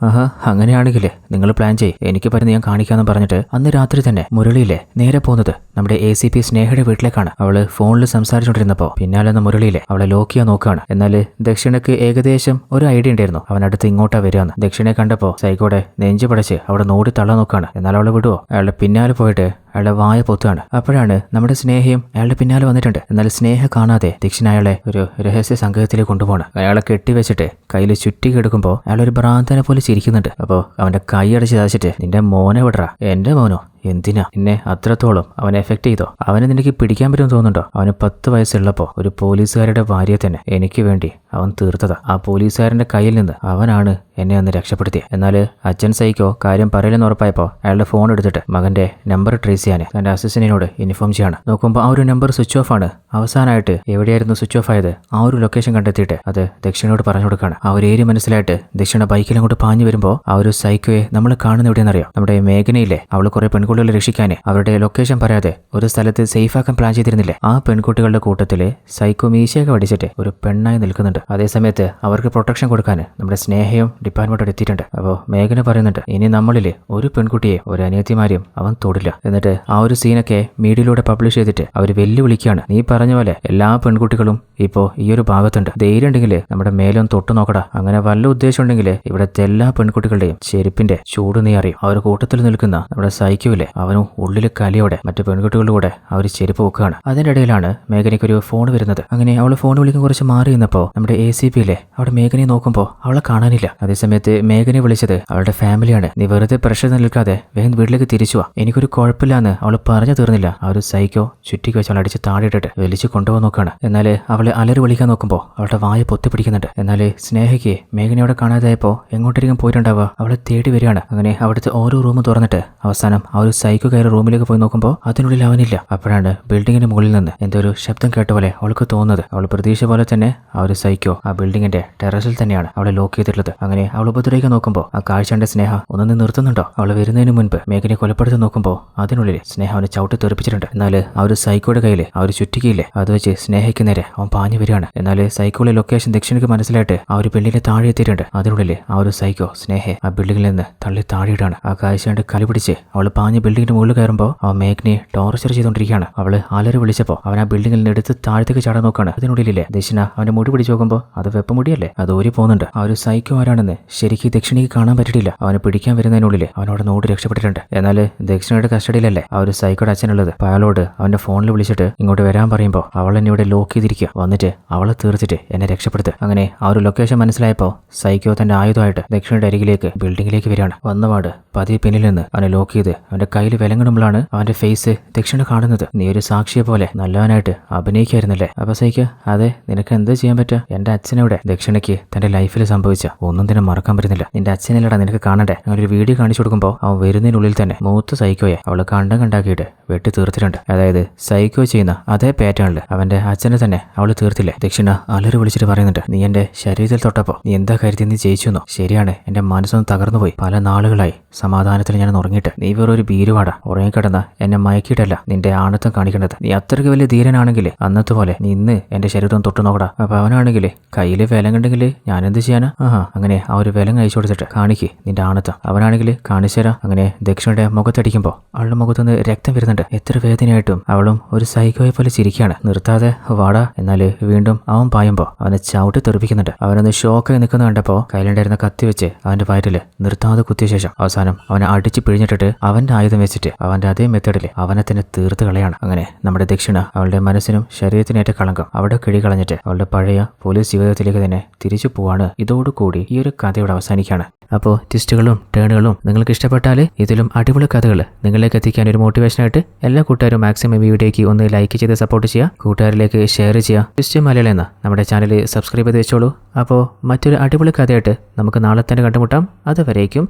അങ്ങനെയാണെങ്കിൽ നിങ്ങൾ പ്ലാൻ ചെയ്യ്, എനിക്ക് പറ്റുന്ന ഞാൻ കാണിക്കാമെന്ന് പറഞ്ഞിട്ട് അന്ന് രാത്രി തന്നെ മുരളിയിലെ നേരെ പോകുന്നത് നമ്മുടെ ACP സ്നേഹയുടെ വീട്ടിലേക്കാണ്. അവള് ഫോണിൽ സംസാരിച്ചുകൊണ്ടിരുന്നപ്പോൾ പിന്നാലെ മുരളിയിലെ അവളെ ലോക്ക് ചെയ്യാൻ നോക്കുകയാണ്. എന്നാൽ ദക്ഷിണക്ക് ഏകദേശം ഒരു ഐഡിയ ഉണ്ടായിരുന്നു അവനടുത്ത് ഇങ്ങോട്ടാ വരികയെന്ന്. ദക്ഷിണയെ കണ്ടപ്പോൾ സൈക്കോടെ നെഞ്ചു പടച്ച് അവിടെ നോടി തള്ളാൻ നോക്കുകയാണ്. എന്നാൽ അവളെ വിടുവോ? അയാളുടെ പിന്നാലെ പോയിട്ട് അയാളുടെ വായ പൊത്തുകയാണ്. അപ്പോഴാണ് നമ്മുടെ സ്നേഹയും അയാളുടെ പിന്നാലെ വന്നിട്ടുണ്ട്. എന്നാൽ സ്നേഹ കാണാതെ ദക്ഷിണ അയാളെ ഒരു രഹസ്യ സംഘത്തിലേക്ക് കൊണ്ടുപോകണം. അയാളെ കെട്ടിവെച്ചിട്ട് കയ്യിൽ ചുറ്റി കിടക്കുമ്പോൾ അയാൾ ഒരു ഭ്രാന്തനെ പോലെ ചിരിക്കുന്നുണ്ട്. അപ്പോൾ അവന്റെ കൈ അടച്ച് ചാച്ചിട്ട്, നിന്റെ മോനെ വിടറാ. എന്റെ മോനോ? എന്തിനാ എന്നെ അത്രത്തോളം അവനെ എഫക്ട് ചെയ്തോ? അവനെ നിനക്ക് പിടിക്കാൻ പറ്റുമെന്ന് തോന്നുന്നുണ്ടോ? അവന് 10 വയസ്സുള്ളപ്പോൾ ഒരു പോലീസുകാരുടെ ഭാര്യയെ തന്നെ എനിക്ക് വേണ്ടി അവൻ തീർത്തതാ. ആ പോലീസുകാരന്റെ കയ്യിൽ നിന്ന് അവനാണ് എന്നെ അന്ന് രക്ഷപ്പെടുത്തിയത്. എന്നാൽ അച്ഛൻ സൈക്കോ കാര്യം പറയില്ലെന്ന് ഉറപ്പായപ്പോൾ അയാളുടെ ഫോൺ എടുത്തിട്ട് മകന്റെ നമ്പർ ട്രേസ് ചെയ്യാൻ തന്റെ അസിസ്റ്റന്റിനോട് ഇൻഫോം ചെയ്യാണ്. നോക്കുമ്പോൾ ആ ഒരു നമ്പർ സ്വിച്ച് ഓഫ് ആണ്. അവസാനമായിട്ട് എവിടെയായിരുന്നു സ്വിച്ച് ഓഫ് ആയത് ആ ഒരു ലൊക്കേഷൻ കണ്ടെത്തിയിട്ട് അത് ദക്ഷിണയോട് പറഞ്ഞു കൊടുക്കുകയാണ്. ആ ഒരു ഏരിയ മനസ്സിലായിട്ട് ദക്ഷിണ ബൈക്കിൽ അങ്ങോട്ട് പാഞ്ഞു വരുമ്പോൾ ആ ഒരു സൈക്കോയെ നമ്മൾ കാണുന്ന എവിടെയെന്നറിയോ? നമ്മുടെ മേഘനയിലെ അവൾ കുറെ പെൺകുട്ടികളെ രക്ഷിക്കാൻ അവരുടെ ലൊക്കേഷൻ പറയാതെ ഒരു സ്ഥലത്ത് സേഫ് ആക്കാൻ പ്ലാൻ ചെയ്തിരുന്നില്ലേ? ആ പെൺകുട്ടികളുടെ കൂട്ടത്തില് സൈക്കോ മീശയൊക്കെ വടിച്ചിട്ട് ഒരു പെണ്ണായി നിൽക്കുന്നുണ്ട്. അതേസമയത്ത് അവർക്ക് പ്രൊട്ടക്ഷൻ കൊടുക്കാൻ നമ്മുടെ സ്നേഹയും ഡിപ്പാർട്ട്മെന്റ് എത്തിയിട്ടുണ്ട്. അപ്പോൾ മേഘന പറയുന്നുണ്ട്, ഇനി നമ്മളില് ഒരു പെൺകുട്ടിയെ ഒരു അനിയത്തിമാരെയും അവൻ തൊടില്ല. എന്നിട്ട് ആ ഒരു സീനൊക്കെ മീഡിയയിലൂടെ പബ്ലിഷ് ചെയ്തിട്ട് അവർ വെല്ലുവിളിക്കുകയാണ്. നീ പറഞ്ഞ പോലെ എല്ലാ പെൺകുട്ടികളും ഇപ്പോ ഈ ഒരു ഭാഗത്തുണ്ട്. ധൈര്യം ഉണ്ടെങ്കിൽ നമ്മുടെ മേലൊന്ന് തൊട്ടു നോക്കടാ. അങ്ങനെ വല്ല ഉദ്ദേശം ഉണ്ടെങ്കിൽ ഇവിടുത്തെ എല്ലാ പെൺകുട്ടികളുടെയും ചെരുപ്പിന്റെ ചൂട് നീ അറിയും. ആ ഒരു കൂട്ടത്തിൽ നിൽക്കുന്ന നമ്മുടെ സൈക്കോയിലെ അവനും ഉള്ളിൽ കലിയോടെ മറ്റു പെൺകുട്ടികളുടെ കൂടെ ആ ഒരു ചെരുപ്പ് വെക്കുകയാണ്. അതിന്റെ ഇടയിലാണ് മേഘനയ്ക്ക് ഒരു ഫോൺ വരുന്നത്. അങ്ങനെ അവൾ ഫോൺ വിളിക്കാൻ കുറച്ച് മാറി നിന്നപ്പോൾ നമ്മുടെ ACPയിലെ അവിടെ മേഘനയെ നോക്കുമ്പോൾ അവളെ കാണാനില്ല. അതേസമയത്ത് മേഘനെ വിളിച്ചത് അവളുടെ ഫാമിലിയാണ്. നീ വെറുതെ പ്രഷർ നിൽക്കാതെ വേഗം വീട്ടിലേക്ക് തിരിച്ചു വാ, എനിക്കൊരു കുഴപ്പമില്ലാന്ന് അവൾ പറഞ്ഞു തീർന്നില്ല. ആ ഒരു സൈക്കോ ചുറ്റിക്ക് വെച്ച് അവൾ അടിച്ച് താഴെയിട്ടിട്ട് വലിച്ചു കൊണ്ടുപോകാൻ നോക്കുകയാണ്. എന്നാൽ അവളെ അലറി വിളിക്കാൻ നോക്കുമ്പോൾ അവളുടെ വായ പൊത്തിപ്പിടിക്കുന്നുണ്ട്. എന്നാൽ സ്നേഹയ്ക്ക് മേഘനയോടെ കാണാതായപ്പോൾ എങ്ങോട്ടേക്കും പോയിട്ടുണ്ടാവുക അവളെ തേടി വരികയാണ്. അങ്ങനെ അവിടുത്തെ ഓരോ റൂം തുറന്നിട്ട് അവസാനം ആ ഒരു സൈക്കോ കയറി റൂമിലേക്ക് പോയി നോക്കുമ്പോൾ അതിനുള്ളിൽ അവനില്ല. അപ്പോഴാണ് ബിൽഡിങ്ങിന് മുകളിൽ നിന്ന് എന്തോ ഒരു ശബ്ദം കേട്ട പോലെ അവൾക്ക് തോന്നുന്നത്. അവൾ പ്രതീക്ഷ പോലെ തന്നെ ആ ഒരു സൈക്കോ ആ ബിൽഡിങ്ങിന്റെ ടെറസിൽ തന്നെയാണ് അവളെ ലോക്ക് ചെയ്തിട്ടുള്ളത്. അങ്ങനെ അവൾ ഉപദ്രവിക്കാൻ നോക്കുമ്പോൾ ആ കാഴ്ച കണ്ട സ്നേഹ ഒന്ന് നിർത്തുന്നുണ്ടോ. അവൾ വരുന്നതിന് മുൻപ് മേഘനെ കൊലപ്പെടുത്താൻ നോക്കുമ്പോൾ അതിനുള്ളിൽ സ്നേഹ അവനെ ചവിട്ടി തെറിപ്പിച്ചിട്ടുണ്ട്. എന്നാൽ ആ ഒരു സൈക്കോയുടെ കയ്യിൽ ആ ഒരു ചുറ്റികയില്ലേ അത് വെച്ച് സ്നേഹയ്ക്ക് നേരെ അവൻ പാഞ്ഞു വരികയാണ്. എന്നാൽ സൈക്കോയുടെ ലൊക്കേഷൻ ദക്ഷിണയ്ക്ക് മനസ്സിലായിട്ട് ആ ഒരു ബിൽഡിങ്ങിനെ താഴെ എത്തിയിട്ടുണ്ട്. അതിനുള്ളിൽ ആ ഒരു സൈക്കോ സ്നേഹയെ ആ ബിൽഡിങ്ങിൽ നിന്ന് തള്ളി താഴെയിടാണ്. ആ കാഴ്ച കണ്ട് കലി പിടിച്ച് അവൾ പാഞ്ഞ് ബിൽഡിങ്ങിന്റെ മുകളിൽ കയറുമ്പോൾ അവൻ മേഘനെ ടോർച്ചർ ചെയ്തുകൊണ്ടിരിക്കുകയാണ്. അവള് അലറി വിളിച്ചപ്പോൾ അവൻ ആ ബിൽഡിങ്ങിൽ നിന്ന് എടുത്ത് താഴത്തേക്ക് ചാടാൻ നോക്കാണ്. അതിനുള്ളിലെ ദക്ഷിണ അവന്റെ മുടി പിടിച്ചു നോക്കുമ്പോൾ അത് വെപ്പമുടിയല്ലേ, അത് ഊരി പോകുന്നുണ്ട്. ആ ഒരു സൈക്കോ ആരാണെന്ന് ശരിക്കും ദക്ഷിണയ്ക്ക് കാണാൻ പറ്റിയിട്ടില്ല. അവനെ പിടിക്കാൻ വരുന്നതിനുള്ളിൽ അവനോട് നോട് രക്ഷപ്പെട്ടിട്ടുണ്ട്. എന്നാൽ ദക്ഷിണയുടെ കസ്റ്റഡിയിലല്ലേ ആ ഒരു സൈക്കോയുടെ അച്ഛനുള്ളത്. അപ്പോൾ അയാളോട് അവന്റെ ഫോണിൽ വിളിച്ചിട്ട് ഇങ്ങോട്ട് വരാൻ പറയുമ്പോൾ അവൾ എന്നെ ഇവിടെ ലോക്ക് ചെയ്തിരിക്കുക, വന്നിട്ട് അവളെ തീർച്ചിട്ട് എന്നെ രക്ഷപ്പെടുത്തുക. അങ്ങനെ ആ ഒരു ലൊക്കേഷൻ മനസ്സിലായപ്പോൾ സൈക്കോ തന്റെ ആയുധമായിട്ട് ദക്ഷിണയുടെ അരികിലേക്ക് ബിൽഡിങ്ങിലേക്ക് വരികയാണ്. വന്നപാട് പതിയെ പിന്നിൽ നിന്ന് അവനെ ലോക്ക് ചെയ്ത് അവന്റെ കയ്യിൽ വിലങ്ങിടുമ്പോഴാണ് അവന്റെ ഫേസ് ദക്ഷിണ കാണുന്നത്. നീ ഒരു സാക്ഷിയെ പോലെ നല്ലവനായിട്ട് അഭിനയിക്കായിരുന്നല്ലേ. അപ്പൊ സൈക്കോ അതെ, നിനക്ക് എന്ത് ചെയ്യാൻ പറ്റുക? എന്റെ അച്ഛനെവിടെ? ദക്ഷിണയ്ക്ക് തന്റെ ലൈഫിൽ സംഭവിച്ച ഒന്നും തന്നെ മറക്കാൻ പറ്റുന്നില്ല. നിന്റെ അച്ഛനല്ലടാ നിനക്ക് കാണണ്ടേ. അങ്ങനെ ഒരു വീഡിയോ കാണിച്ചു കൊടുക്കുമ്പോൾ അവൻ വരുന്നതിനുള്ളിൽ തന്നെ മൂത്ത സൈക്കോയെ അവള് കണ്ടാക്കിയിട്ട് വെട്ടി തീർത്തിട്ടുണ്ട്. അതായത് സൈക്കോ ചെയ്യുന്ന അതേ പാറ്റേണിൽ അവന്റെ അച്ഛനെ തന്നെ അവള് തീർത്തില്ലേ. ദക്ഷിണ അലറി വിളിച്ചിട്ട് പറയുന്നുണ്ട്, നീ എന്റെ ശരീരത്തിൽ തൊട്ടപ്പോ നീ എന്താ കരുതി നീ ജയിച്ചെന്നോ? ശരിയാണ്, എന്റെ മനസ്സൊന്ന് തകർന്നുപോയി. പല നാളുകളായി സമാധാനത്തിൽ ഞാൻ ഉറങ്ങിയിട്ട്. നീ വേറൊരു ഭീരുവാടാ. ഉറങ്ങിക്കിടന്ന എന്നെ മയക്കിയിട്ടല്ല നിന്റെ ആണത്തം കാണിക്കേണ്ടത്. നീ അത്രയ്ക്ക് വലിയ ധീരനാണെങ്കിൽ അന്നത്തെ പോലെ നീ ഇന്ന് എന്റെ ശരീരം തൊട്ടു നോക്കടാ. അപ്പൊ അവനാണെങ്കിൽ കയ്യില് വിലങ്ങുണ്ടെങ്കിൽ ഞാൻ എന്ത് ചെയ്യാനാ? അങ്ങനെ ആ ഒരു വിലങ്ങ് അയച്ചു കൊടുത്തിട്ട് കാണിക്ക് നിന്റെ ആണത്തം. അവനാണെങ്കിൽ കാണിച്ചുതരാം. അങ്ങനെ ദക്ഷിണയുടെ മുഖത്തടിക്കുമ്പോൾ അവളുടെ മുഖത്തുനിന്ന് രക്തം വരുന്നുണ്ട്. എത്ര വേദനയായിട്ടും അവളും ഒരു സൈക്കോയെ പോലെ ചിരിക്കുകയാണ്. നിർത്താതെ വാടാ. എന്നാല് വീണ്ടും അവൻ പായുമ്പോൾ അവനെ ചവിട്ടി തെറിപ്പിക്കുന്നുണ്ട്. അവനൊന്ന് ഷോക്കായി നിൽക്കുന്ന കണ്ടപ്പോൾ കയ്യിലുണ്ടായിരുന്ന കത്തി വെച്ച് അവന്റെ വയറ്റില് നിർത്താതെ കുത്തിയ ശേഷം അവസാനം അവനെ അടിച്ച് പിഴിഞ്ഞിട്ടിട്ട് അവന്റെ ആയുധം വെച്ചിട്ട് അവന്റെ അതേ മെത്തേഡിൽ അവനെ തന്നെ തീർത്ത് കളയാണ്. അങ്ങനെ നമ്മുടെ ദക്ഷിണ അവളുടെ മനസ്സിനും ശരീരത്തിനേറ്റ കളങ്കം അവിടെ കിഴികളഞ്ഞിട്ട് അവളുടെ പഴയ പോലീസ് ജീവിതത്തിലേക്ക് തന്നെ തിരിച്ചു പോവാണ്. ഇതോടുകൂടി ഈ ഒരു കഥയുടെ അവസാനിക്കുകയാണ്. അപ്പോൾ ട്വിസ്റ്റുകളും ടേണുകളും നിങ്ങൾക്ക് ഇഷ്ടപ്പെട്ടാൽ ഇതിലും അടിപൊളി കഥകൾ നിങ്ങളിലേക്ക് എത്തിക്കാൻ ഒരു മോട്ടിവേഷനായിട്ട് എല്ലാ കൂട്ടുകാരും മാക്സിമം വീഡിയോയ്ക്ക് ഒന്ന് ലൈക്ക് ചെയ്ത് സപ്പോർട്ട് ചെയ്യുക, കൂട്ടുകാരിലേക്ക് ഷെയർ ചെയ്യുക. ട്വിസ്റ്റ് മലയാളം എന്ന നമ്മുടെ ചാനൽ സബ്സ്ക്രൈബ് ചെയ്ത് വെച്ചോളൂ. അപ്പോൾ മറ്റൊരു അടിപൊളി കഥയായിട്ട് നമുക്ക് നാളെ തന്നെ കണ്ടുമുട്ടാം. അതുവരേക്കും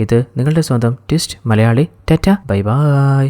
ഇത് നിങ്ങളുടെ സ്വന്തം twist Malayali. Tata, bye bye.